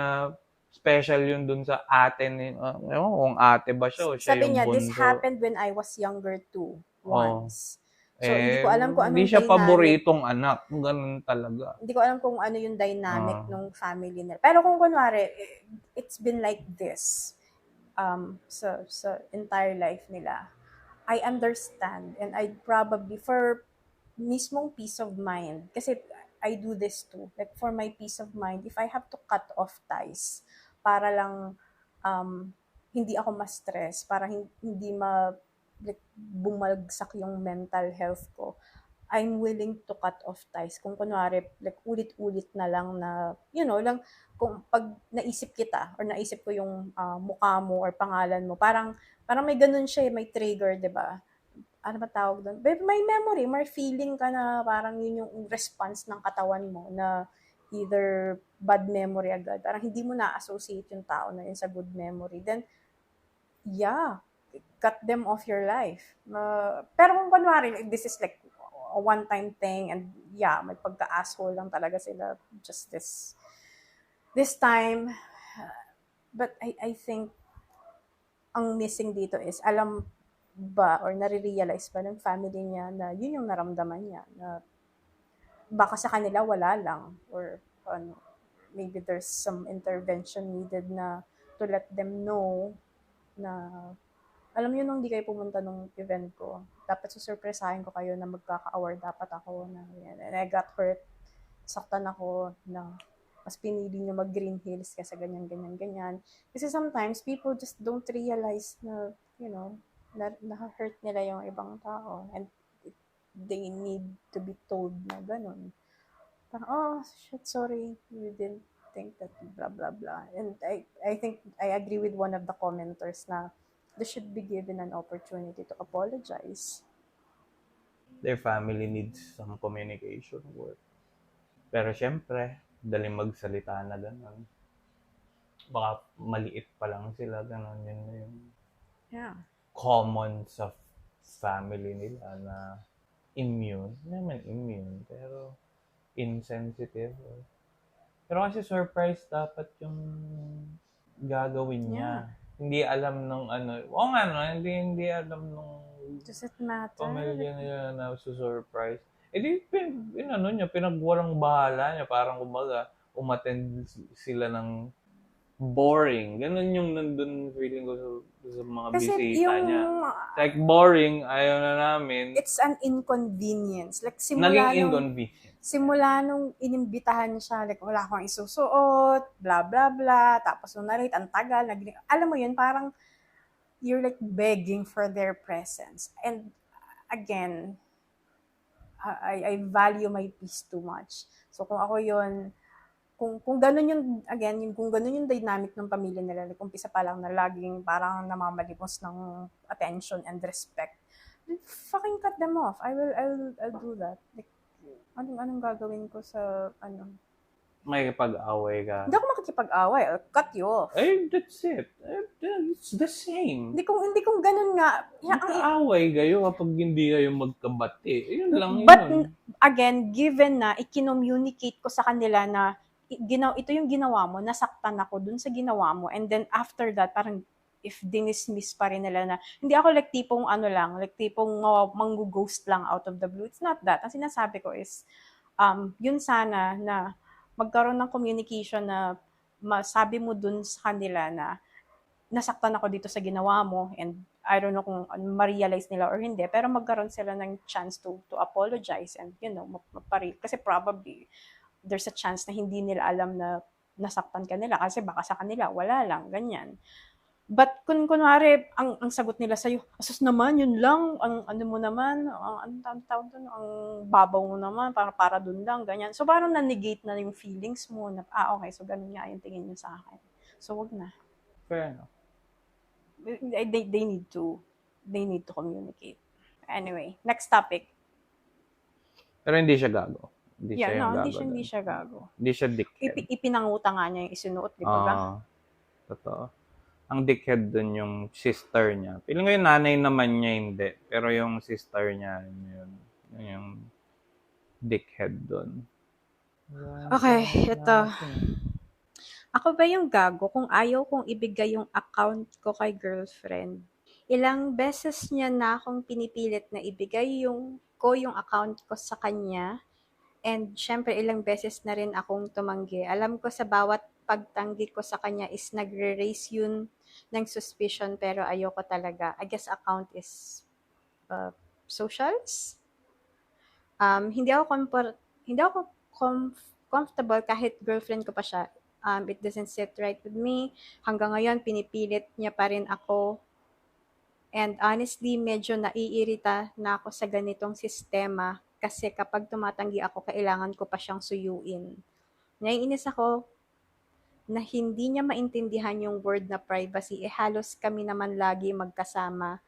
special yun dun sa ate ni, ewan ko kung ate ba siya o siya
Sabi
yung
niya,
bunso.
this happened when I was younger too, once. So, hindi ko alam kung anong
Hindi siya
dynamic.
paboritong anak. Ganun talaga.
Hindi ko alam kung ano yung dynamic ng family nila. Pero kung kunwari, it's been like this sa entire life nila, I understand and I probably, for mismong peace of mind, kasi I do this too, like for my peace of mind, if I have to cut off ties para lang hindi ako ma-stress, para hindi like, bumagsak yung mental health ko, I'm willing to cut off ties. Kung kunwari, like ulit-ulit na lang na, lang, kung pag naisip kita or naisip ko yung mukha mo or pangalan mo, parang may ganun siya, may trigger, 'di ba? Ano ba tawag doon? May memory, may feeling ka na parang yun yung response ng katawan mo na either bad memory agad. Parang hindi mo na-associate yung tao na yun sa good memory. Then, yeah, cut them off your life. Pero kung kunwari, this is like a one-time thing and yeah, may pagka-asshole lang talaga sila just this time. But I think ang missing dito is, alam ba or nare-realize ba ng family niya na yun yung naramdaman niya, na baka sa kanila wala lang or maybe there's some intervention needed na to let them know na alam niyo nung di kayo pumunta nung event ko, dapat susurpresahin ko kayo na magkaka-award dapat ako na and I got hurt, saktan ako na mas pinili niyo mag-Green Hills kasi ganyan. Kasi sometimes people just don't realize na, na-hurt nila yung ibang tao and they need to be told na ganun. Parang, oh, shit, sorry, we didn't think that blah, blah, blah. And I think I agree with one of the commenters na they should be given an opportunity to apologize.
Their family needs some communication work. Pero syempre, dali magsalita na gano'n. Baka maliit pa lang sila, gano'n. Yun na yung common sa family nila na immune. Hindi naman immune, pero insensitive. Pero kasi surprise dapat yung gagawin niya. Hindi alam nung hindi alam nung
does it matter?
Pamilya niya na surprise. Di, pinagwalang bahala niya. Parang kumbaga, umattend sila ng boring. Ganun yung nandun feeling ko sa mga
kasi
bisita niya. Like, boring, ayaw na namin.
It's an inconvenience. Like,
Naging inconvenience.
Simula nung inimbitahan siya, like, wala akong isusuot, blah, blah, blah. Tapos nung narate, ang tagal. Alam mo yun, parang you're like begging for their presence. And again, I value my peace too much. So kung ako yun, kung ganun yung, again, kung ganun yung dynamic ng pamilya nila, like, umpisa pa lang na laging parang namamalimos ng attention and respect, fucking cut them off. I'll do that. Like, anong gagawin ko sa,
May pag-away ka.
Hindi ako makikipag-away. I'll cut you off.
That's it. It's the same.
Hindi kung ganun nga.
Mag-away kayo kapag hindi kayo magkabati. Yun lang
But
yun.
again, given na i-communicate ko sa kanila na ito yung ginawa mo, nasaktan ako dun sa ginawa mo, and then after that, parang if dinismiss pa rin nila na, hindi ako like tipong mangu-ghost lang out of the blue. It's not that. Ang sinasabi ko is, yun sana na magkaroon ng communication na masabi mo dun sa kanila na nasaktan ako dito sa ginawa mo, and I don't know kung ma-realize nila or hindi, pero magkaroon sila ng chance to apologize and, kasi probably there's a chance na hindi nila alam na nasaktan ka nila kasi baka sa kanila, wala lang, ganyan. But kung kunwari, ang sagot nila sa'yo, asus naman, yun lang, ang mo naman, ang babaw mo naman, para dun lang, ganyan. So parang na-negate na yung feelings mo na, okay, so ganun nga yung tingin nyo sa akin. So wag na.
Fair enough.
They need to communicate. Anyway, next topic.
Pero hindi siya gago. Hindi
siya gago.
Hindi siya dickhead.
Ipinanguta nga niya yung isinuot, di ba?
Totoo. Ang dickhead dun yung sister niya. Piling ko yung nanay naman niya hindi. Pero yung sister niya, yun yung dickhead dun.
Okay, ito. Ako ba yung gago kung ayaw kong ibigay yung account ko kay girlfriend? Ilang beses niya na akong pinipilit na ibigay yung account ko sa kanya. And syempre ilang beses na rin akong tumanggi. Alam ko sa bawat pagtanggi ko sa kanya is nagre-raise yun ng suspicion, pero ayoko talaga. I guess account is socials. Hindi ako comfortable kahit girlfriend ko pa siya. It doesn't sit right with me. Hanggang ngayon, pinipilit niya pa rin ako. And honestly, medyo naiirita na ako sa ganitong sistema kasi kapag tumatanggi ako, kailangan ko pa siyang suyuin. Naiinis ako na hindi niya maintindihan yung word na privacy. Halos kami naman lagi magkasama.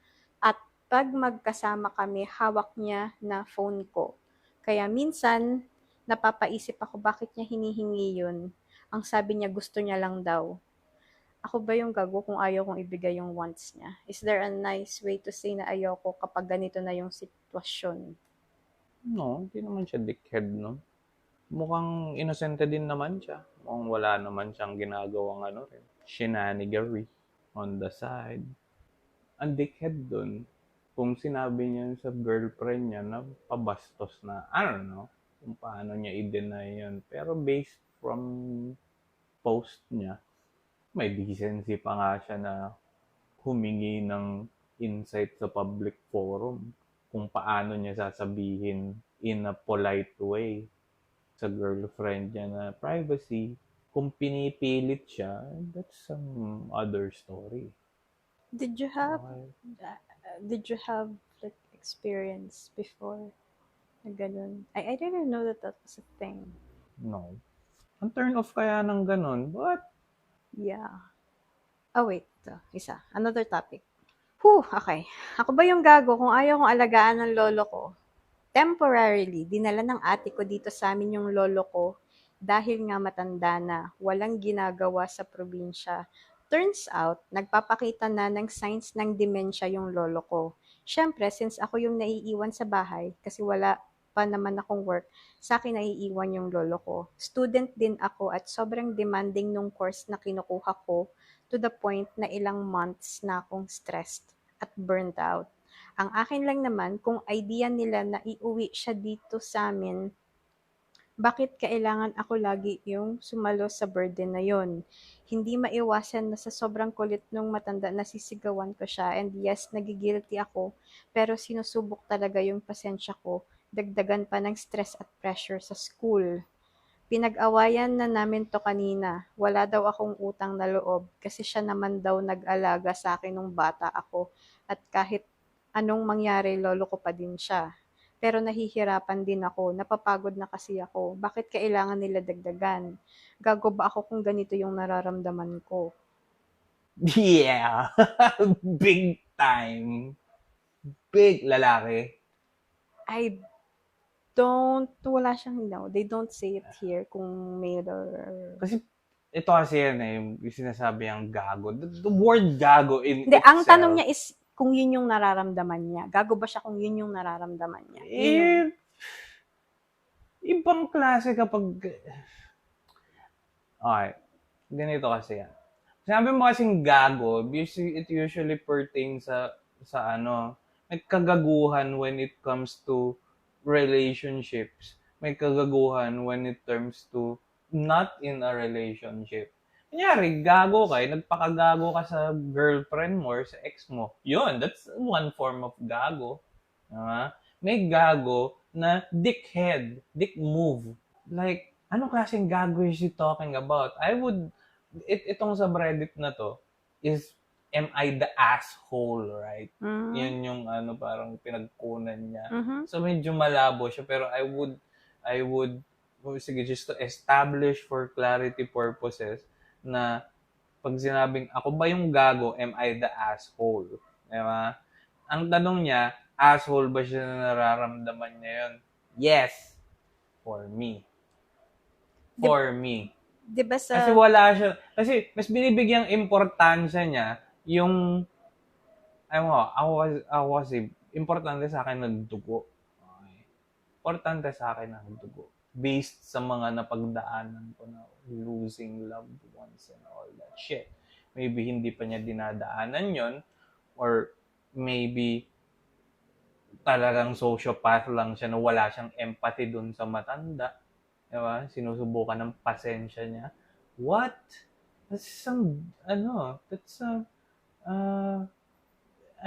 At pag magkasama kami, hawak niya na phone ko. Kaya minsan, napapaisip ako bakit niya hinihingi yun. Ang sabi niya, gusto niya lang daw. Ako ba yung gago kung ayaw kong ibigay yung wants niya? Is there a nice way to say na ayaw ko kapag ganito na yung sitwasyon?
No, hindi naman siya dickhead, no? Mukhang inosente din naman siya. Mukhang wala naman siyang ginagawang shenanigans on the side. Ang dickhead dun, kung sinabi niya sa girlfriend niya na pabastos na, I don't know, kung paano niya i-deny yun. Pero based from post niya, may decency pa nga siya na humingi ng insight sa public forum kung paano niya sasabihin in a polite way sa girlfriend niya na privacy. Kung pinipilit siya, that's some other story.
Did you have like experience before na ganun? I didn't know that was a thing.
No. Ang turn off kaya ng ganun? What?
Yeah. Oh, wait. Isa. Another topic. Okay. Ako ba yung gago kung ayaw kong alagaan ng lolo ko? Temporarily, dinala ng ate ko dito sa amin yung lolo ko dahil nga matanda na, walang ginagawa sa probinsya. Turns out, nagpapakita na ng signs ng dementia yung lolo ko. Syempre, since ako yung naiiwan sa bahay, kasi wala pa naman akong work, sa akin naiiwan yung lolo ko. Student din ako at sobrang demanding nung course na kinukuha ko to the point na ilang months na akong stressed at burnt out. Ang akin lang naman, kung idea nila na iuwi siya dito sa amin, bakit kailangan ako lagi yung sumalo sa burden na yon? Hindi maiwasan na sa sobrang kulit nung matanda nasisigawan ko siya, and yes, nagigilty ako, pero sinusubok talaga yung pasensya ko, dagdagan pa ng stress at pressure sa school. Pinag-awayan na namin to kanina. Wala daw akong utang na loob kasi siya naman daw nag-alaga sa akin nung bata ako at kahit anong mangyari, lolo ko pa din siya. Pero nahihirapan din ako, napapagod na kasi ako. Bakit kailangan nila dagdagan? Gago ba ako kung ganito yung nararamdaman ko?
Yeah! Big time! Big lalaki.
Wala siyang, they don't say it here kung male or...
Kasi ito kasi yan yung sinasabi ang gago. The word gago in
Hindi,
itself.
ang tanong niya is kung yun yung nararamdaman niya. Gago ba siya kung yun yung nararamdaman niya?
ibang klase kapag... Okay, ganito kasi yan. Sinabi mo kasing gago, it usually pertains sa ano, may kagaguhan when it comes to relationships. May kagaguhan when it comes to not in a relationship. Kunyari, gago ka, nagpakagago ka sa girlfriend mo or sa ex mo. Yun, that's one form of gago. Diba? May gago na dickhead, dick move. Like, anong klaseng gago is he talking about? Itong sa Reddit na to is, am I the asshole, right? Yan yung ano, parang pinagkunan niya. So medyo malabo siya, pero I would, sige, just to establish for clarity purposes na pag sinabing ako ba yung gago, am I the asshole? Diba? Ang tanong niya, asshole ba siya na nararamdaman niya yun? Yes. For me. For me.
Diba sa...
Kasi wala siya. Kasi mas binibigyang importansya niya yung... Ako kasi, importante sa akin ng dugo. Okay. Importante sa akin ng dugo. Based sa mga napagdaanan ko na losing loved ones and all that shit. Maybe hindi pa niya dinadaanan yon, or maybe talagang sociopath lang siya na wala siyang empathy dun sa matanda. Diba? Sinusubukan ng pasensya niya. What? That's some, I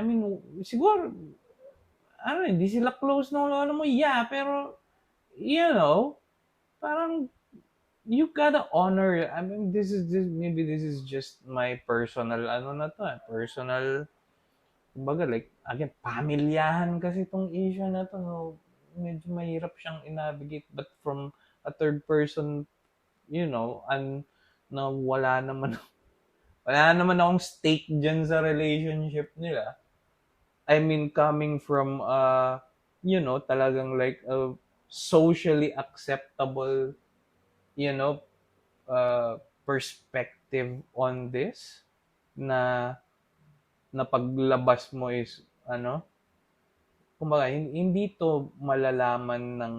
mean, siguro, hindi sila close ng lolo mo. Yeah, pero, you know, parang, you gotta honor, I mean, maybe this is just my personal, personal, kumbaga, like, again, pamilyahan kasi itong issue na to. So, medyo mahirap siyang i-navigate. But from a third person, you know, na wala naman akong stake dyan sa relationship nila. I mean, coming from, talagang like a socially acceptable, perspective on this, na paglabas mo is, kumbaga, hindi to malalaman ng,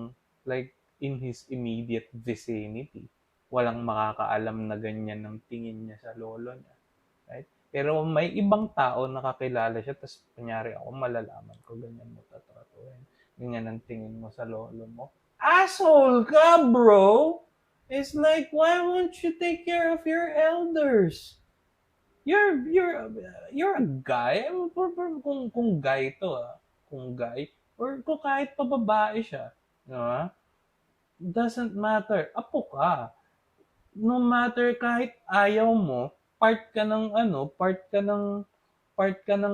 like, in his immediate vicinity. Walang makakaalam na ganyan ng tingin niya sa lolo niya. Right? Pero may ibang tao nakakilala siya, tapos kunyari ako malalaman ko, ganyan mo tatratuhin. Ganyan ang tingin mo sa lolo mo. Asshole ka, bro! It's like, why won't you take care of your elders? You're a guy. Kung guy to, kung guy, or kung kahit pa babae siya, diba? Doesn't matter. Apo ka. No matter, kahit ayaw mo, part ka ng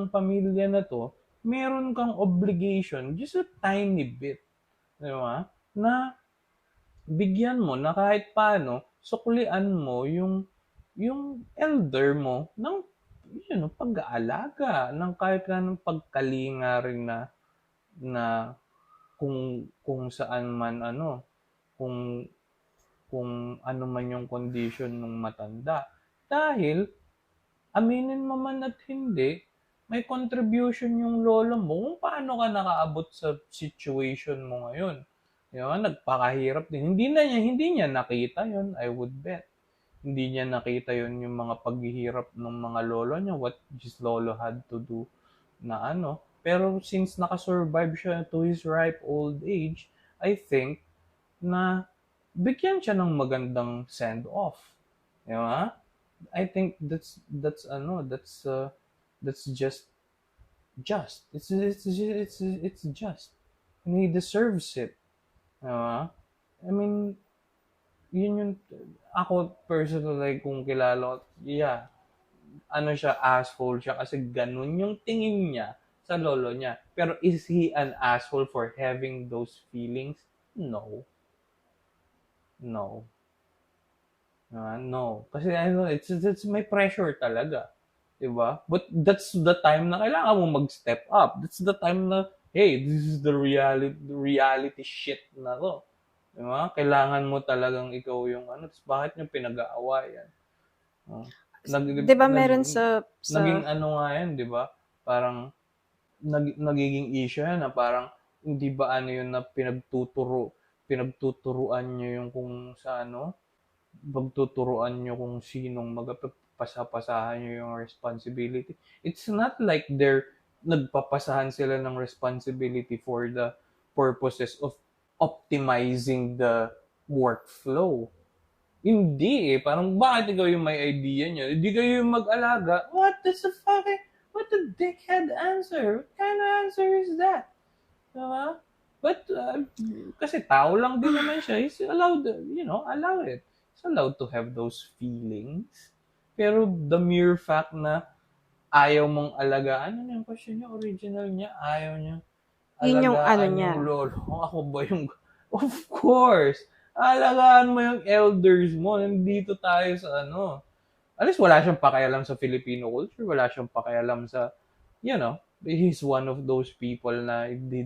pamilya na to, meron kang obligation, just a tiny bit, di ba? Na bigyan mo, na kahit paano, suklian mo yung elder mo ng pag-aalaga, ng kahit ng pagkalinga rin na kung saan man kung ano man yung condition ng matanda. Dahil, aminin mo man at hindi, may contribution yung lolo mo kung paano ka nakaabot sa situation mo ngayon. Nagpakahirap din. Hindi niya nakita yun, I would bet. Hindi niya nakita yun yung mga paghihirap ng mga lolo niya, what his lolo had to do na Pero since nakasurvive siya to his ripe old age, I think na bigyan siya ng magandang send-off. Diba? I think that's just. It's just. And he deserves it. Diba? I mean, yun yung, ako personally, kung kilala ko, yeah, siya, asshole siya kasi ganun yung tingin niya sa lolo niya. Pero is he an asshole for having those feelings? No. No. Kasi it's may pressure talaga. Diba? But that's the time na kailangan mo mag-step up. That's the time na, hey, this is the reality shit na to. Diba? Kailangan mo talagang ikaw yung tapos bakit nyo pinag-aawayan?
Diba meron sa...
Naging nga yan, diba? Parang, nagiging issue yan na parang, hindi ba yun na pinagtuturuan nyo yung kung sa pagtuturuan nyo kung sinong magpapasahan nyo yung responsibility. It's not like nagpapasahan sila ng responsibility for the purposes of optimizing the workflow. Hindi eh. Parang bakit ikaw yung may idea nyo? Hindi kayo yung mag-alaga. What a dickhead answer? What kind of answer is that? Diba? But, kasi tao lang din naman siya. He's allowed, allow it. He's allowed to have those feelings. Pero the mere fact na ayaw mong alagaan, ano yung question niya? Original niya, ayaw niya
Yun yung
alagaan
niya.
yung lolo. Ako ba yung... Of course! Alagaan mo yung elders mo. Nandito tayo sa At least wala siyang pakialam sa Filipino culture. Wala siyang pakialam sa, he's one of those people na he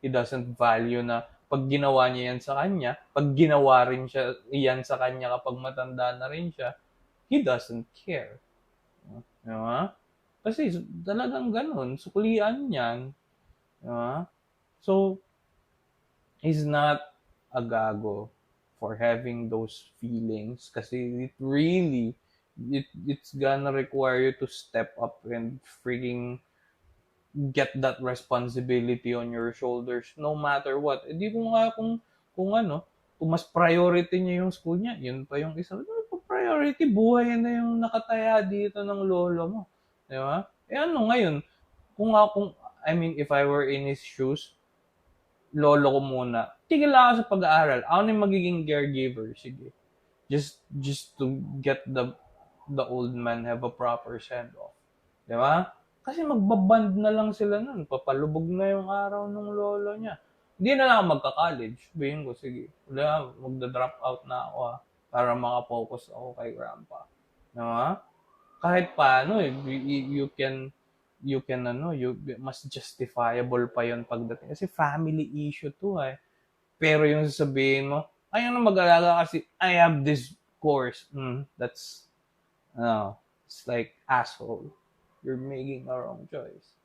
doesn't value na pag ginawa niya yan sa kanya, pag ginawa rin siya yan sa kanya kapag matanda na rin siya, he doesn't care. Diba? Kasi talagang ganun, suklian yan. Diba? So, he's not a gago for having those feelings kasi it's gonna require you to step up and freaking get that responsibility on your shoulders no matter what. Hindi ko nga kung mas priority niya yung school niya, yun pa yung isa. Priority, buhay na yung nakataya dito ng lolo mo. Di ba? Ngayon, if I were in his shoes, lolo ko muna, tigil ako sa pag-aaral. Ako na yung magiging caregiver. Sige. Just to get the old man have a proper send-off. Di ba? Kasi magbaband na lang sila nun. Papalubog na yung araw ng lolo niya. Hindi na lang ako magka-college. Sabihin ko, sige, magda-drop out na ako para makapokus ako kay grandpa. Diba? Kahit paano, mas justifiable pa yon pagdating. Kasi family issue to Pero yung sasabihin mo, ayaw na mag-alaga kasi I have this course. It's like asshole. You're making a wrong choice.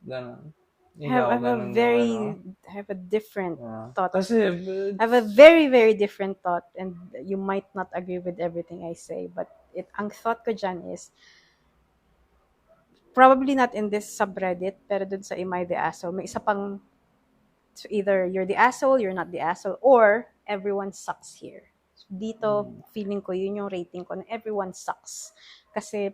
Ganun.
I have a different thought.
Kasi,
I have a very, very different thought, and you might not agree with everything I say, but ang thought ko dyan is, probably not in this subreddit, pero dun sa Am I the Asshole, may isa pang, so either you're the asshole, you're not the asshole, or everyone sucks here. So dito, feeling ko, yun yung rating ko, na everyone sucks. Kasi,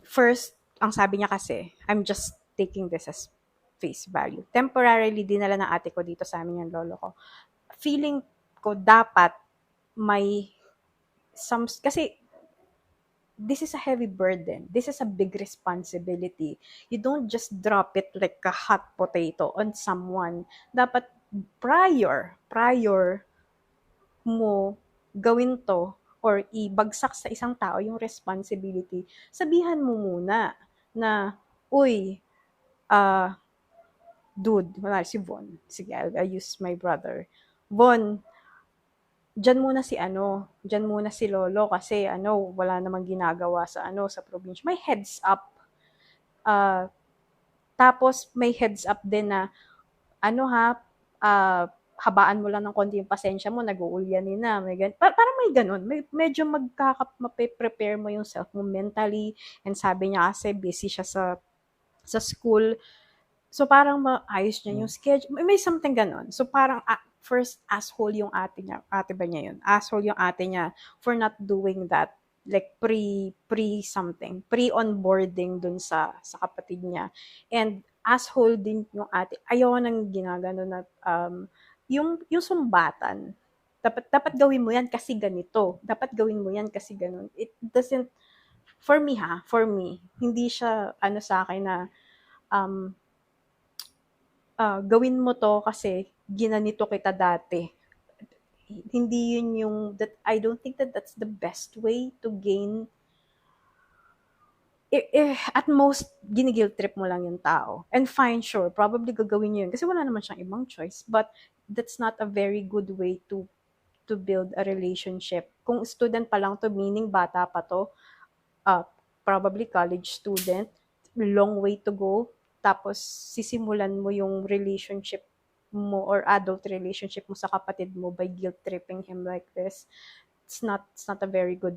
first, ang sabi niya kasi, I'm just taking this as face value. Temporarily, dinala ng ate ko dito sa amin yung lolo ko. Feeling ko dapat may kasi this is a heavy burden. This is a big responsibility. You don't just drop it like a hot potato on someone. Dapat prior mo gawin to or ibagsak sa isang tao yung responsibility, sabihan mo muna na, uy, dude, wala si Von. Sige, I'll use my brother. Von, dyan muna si lolo kasi wala namang ginagawa sa probinsya. May heads up. Tapos may heads up din na habaan mo lang ng konti yung pasensya mo, nag-uulyanin na, may ganun. Parang may ganun, medyo mape-prepare mo yung self mo mentally, and sabi niya kasi busy siya sa school, so parang maayos niya yung schedule, may something ganun. So parang first, asshole yung ate ba niya yun? Asshole yung ate niya for not doing that, like pre-onboarding dun sa kapatid niya. And asshole din yung ate, ayaw nang ginagano na, yung sumbatan. Dapat gawin mo yan kasi ganito. Dapat gawin mo yan kasi ganun. It doesn't, for me, hindi siya, sa akin na, gawin mo to kasi ginanito kita dati. Hindi yun yung, I don't think that's the best way to gain. At most, giniguilt trip mo lang yung tao. And fine, sure, probably gagawin niyo yun kasi wala naman siyang ibang choice. But that's not a very good way to build a relationship. Kung student pa lang to, meaning bata pa to, probably college student, long way to go, tapos sisimulan mo yung relationship
mo or adult relationship mo sa kapatid mo by guilt tripping him like this. It's not a very good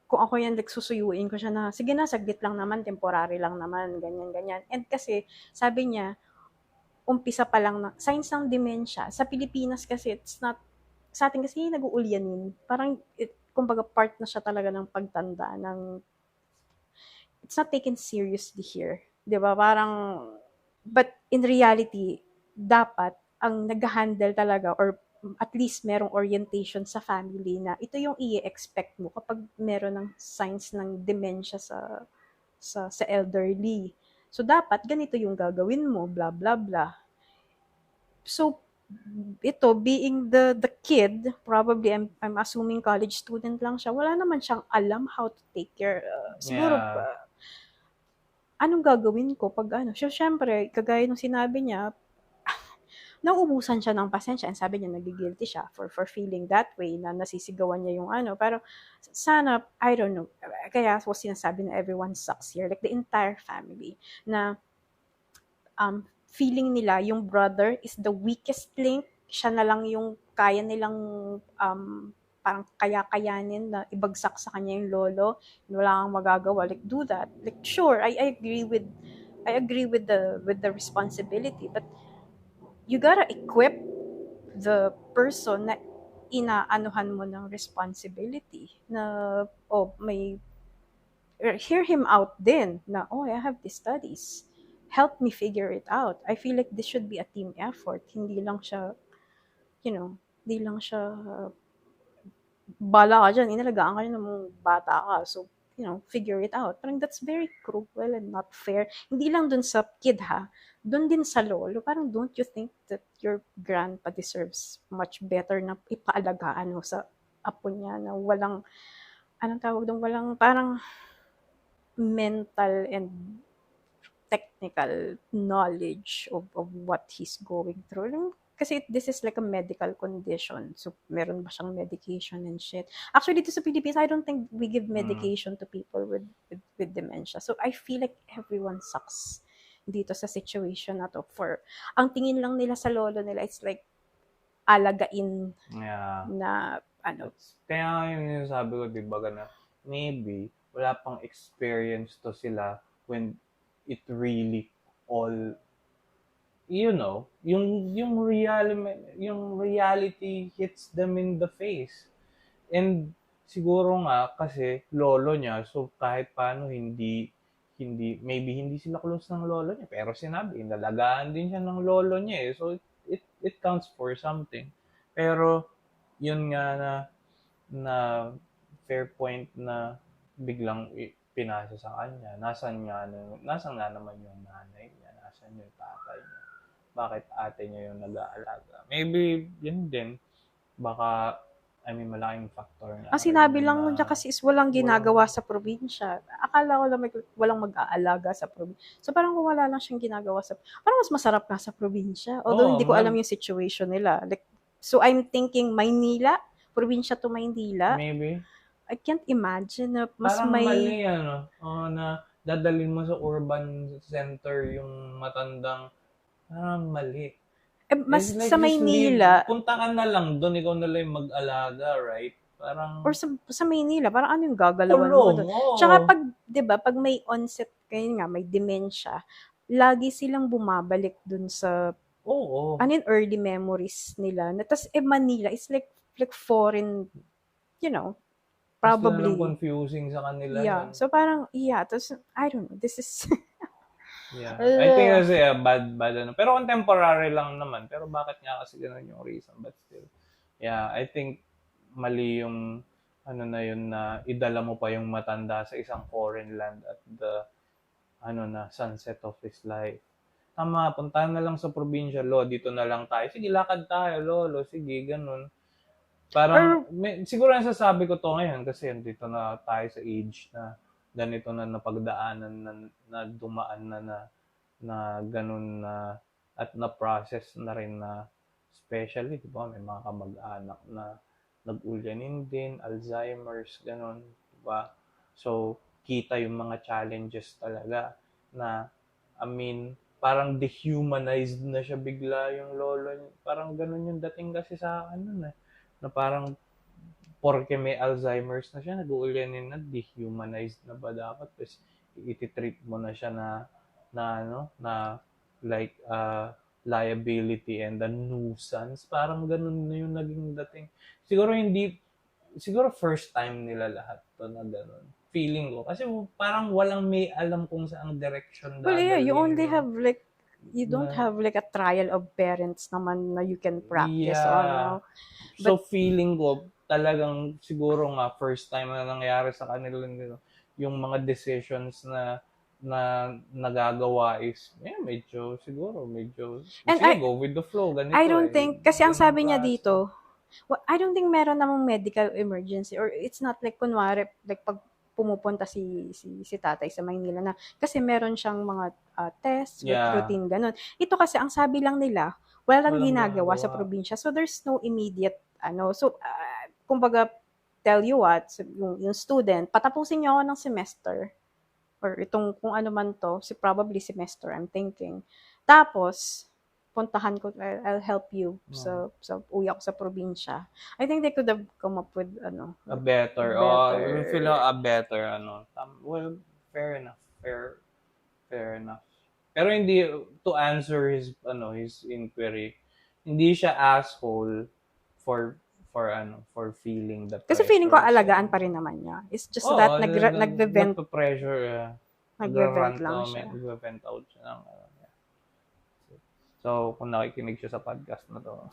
kung ako yan, like, susuyuin ko siya na, sige na, saglit lang naman, temporary lang naman, ganyan. And kasi, sabi niya, umpisa pa lang na, signs ng dementia. Sa Pilipinas kasi, it's not, sa atin kasi nag-uulyanin. Parang, kumbaga, part na siya talaga ng pagtanda, it's not taken seriously here. Diba? Parang, but in reality, dapat, ang nag-handle talaga, or at least merong orientation sa family na ito yung i-expect mo kapag meron ng signs ng dementia sa elderly. So, dapat ganito yung gagawin mo, blah, blah, blah. So, ito, being the kid, probably, I'm assuming college student lang siya, wala naman siyang alam how to take care. Siguro, anong gagawin ko pag ano? So, syempre, kagaya nung sinabi niya, nauubusan siya ng pasensya and sabi niya nagigilty siya for feeling that way na nasisigawan niya yung ano. Pero sana, I don't know, kaya was sinasabi na everyone sucks here, like the entire family, na feeling nila yung brother is the weakest link, siya na lang yung kaya nilang parang kaya-kayanin na ibagsak sa kanya yung lolo, wala kang magagawa, like do that. Like sure, I agree with the responsibility, but you gotta equip the person na inaanuhan mo ng responsibility na may hear him out din na I have these studies, help me figure it out. I feel like this should be a team effort, hindi lang siya bala ka dyan, inalagaan ka ng mga bata ka, so figure it out. Parang that's very cruel and not fair. Hindi lang dun sa kid dun din sa lolo. Parang don't you think that your grandpa deserves much better na ipaalagaan mo sa apo niya na walang, anong tawag doon, walang parang mental and technical knowledge of what he's going through. Kasi this is like a medical condition. So, meron ba siyang medication and shit? Actually, dito sa Philippines, I don't think we give medication to people with dementia. So, I feel like everyone sucks dito sa situation na to. Ang tingin lang nila sa lolo nila, it's like, alagain na, ano.
Kaya yung sabi ko, diba, na maybe, wala pang experience to sila when it really all, yung reality hits them in the face. And siguro nga kasi lolo niya, so kahit paano maybe hindi sila close ng lolo niya, pero sinabi, inalagaan din siya ng lolo niya So it counts for something. Pero yun nga na fair point na biglang pinasa sa kanya. Nasaan nga naman yung nanay niya? Nasaan yung tatay niya? Bakit ate niya yung nag-aalaga? Maybe, yun din. Baka, malaking factor nga.
Ang sinabi lang niya kasi is walang ginagawa sa probinsya. Akala ko lang walang mag-aalaga sa probinsya. So parang kung wala lang siyang ginagawa parang mas masarap ka sa probinsya. Although hindi ko alam yung situation nila. Like, so I'm thinking Maynila, probinsya to Maynila.
Maybe.
I can't imagine na mas
parang
may...
mali na dadalhin mo sa urban center yung matandang, parang mali.
Mas like, sa Maynila...
Punta ka na lang doon, ikaw na lang yung mag-alaga, right? Parang...
Or sa Maynila, parang ano yung gagalawan mo doon? Tsaka pag may onset, kayo nga, may dementia, lagi silang bumabalik doon sa... early memories nila. Tapos Manila is like foreign, probably.
Mas confusing sa kanila.
Yeah. So parang, tapos, I don't know, this is...
Yeah. I think kasi bad pero contemporary lang naman. Pero bakit nga kasi ganun yung reason? But still, I think mali yung na yun na idala mo pa yung matanda sa isang foreign land at the sunset of his life. Tama, puntahan na lang sa probinsya, dito na lang tayo. Sige, lakad tayo, lolo. Sige, ganun. Parang, siguro nasasabi ko to ngayon kasi dito na tayo sa age na ganito na napagdaanan na dumaan na ganun na at na-process na rin na especially, di ba, may mga kamag-anak na nag-ulyanin din, Alzheimer's, ganun, di ba? So, kita yung mga challenges talaga na, parang dehumanized na siya bigla yung lolo niya. Parang ganun yung dating kasi sa akin nun na parang porke may Alzheimer's na siya, nag-uulyanin na, dehumanized na ba dapat? Tapos, iti-treat mo na siya na like, liability and a nuisance. Parang ganun na yung naging dating. Siguro first time nila lahat to na ganun. Feeling ko. Kasi parang walang may alam kung saang direction
Well, yeah, you only
dadalhin
have like, you don't
na-
have like a trial of parents naman na you can practice on.
Yeah. So feeling ko talagang siguro nga first time na nangyari sa kanila yung mga decisions na nagagawa is medyo
And
sige, go with the flow, ganito
I don't think, kasi ang
Ganun
sabi niya
klase.
dito, I don't think meron namang medical emergency or it's not like kunwari like pag pumupunta si tatay sa Maynila na kasi meron siyang mga tests,
Yeah.
routine ganun. Ito kasi ang sabi lang nila, walang
Walang
ginagawa sa
ginagawa.
probinsya. So there's no immediate so kumbaga tell you what, yung student, patapusin niyo ako ng semester or itong kung ano man to, probably semester I'm thinking. Tapos puntahan ko, I'll help you sa uwi ako sa probinsya. I think they could have come up with
A better. Feel a better well, fair enough. Fair enough. Pero hindi to answer his inquiry. Hindi siya asshole for feeling the pressure.
Kasi feeling ko alagaan pa rin naman niya. It's just that nagve-vent
pressure.
Nagve-vent lang siya.
Nagve-vent out siya ng So, kung nakikinig siya sa podcast na to,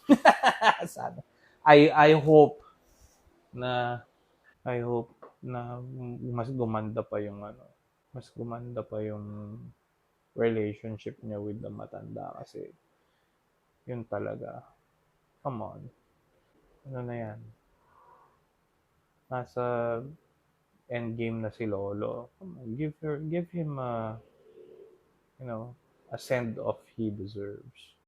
sana. I hope na mas gumanda pa yung relationship niya with the matanda kasi yun talaga. Come on. Ano na yan? Nasa endgame na si Lolo. Come on, give him a send-off he deserves.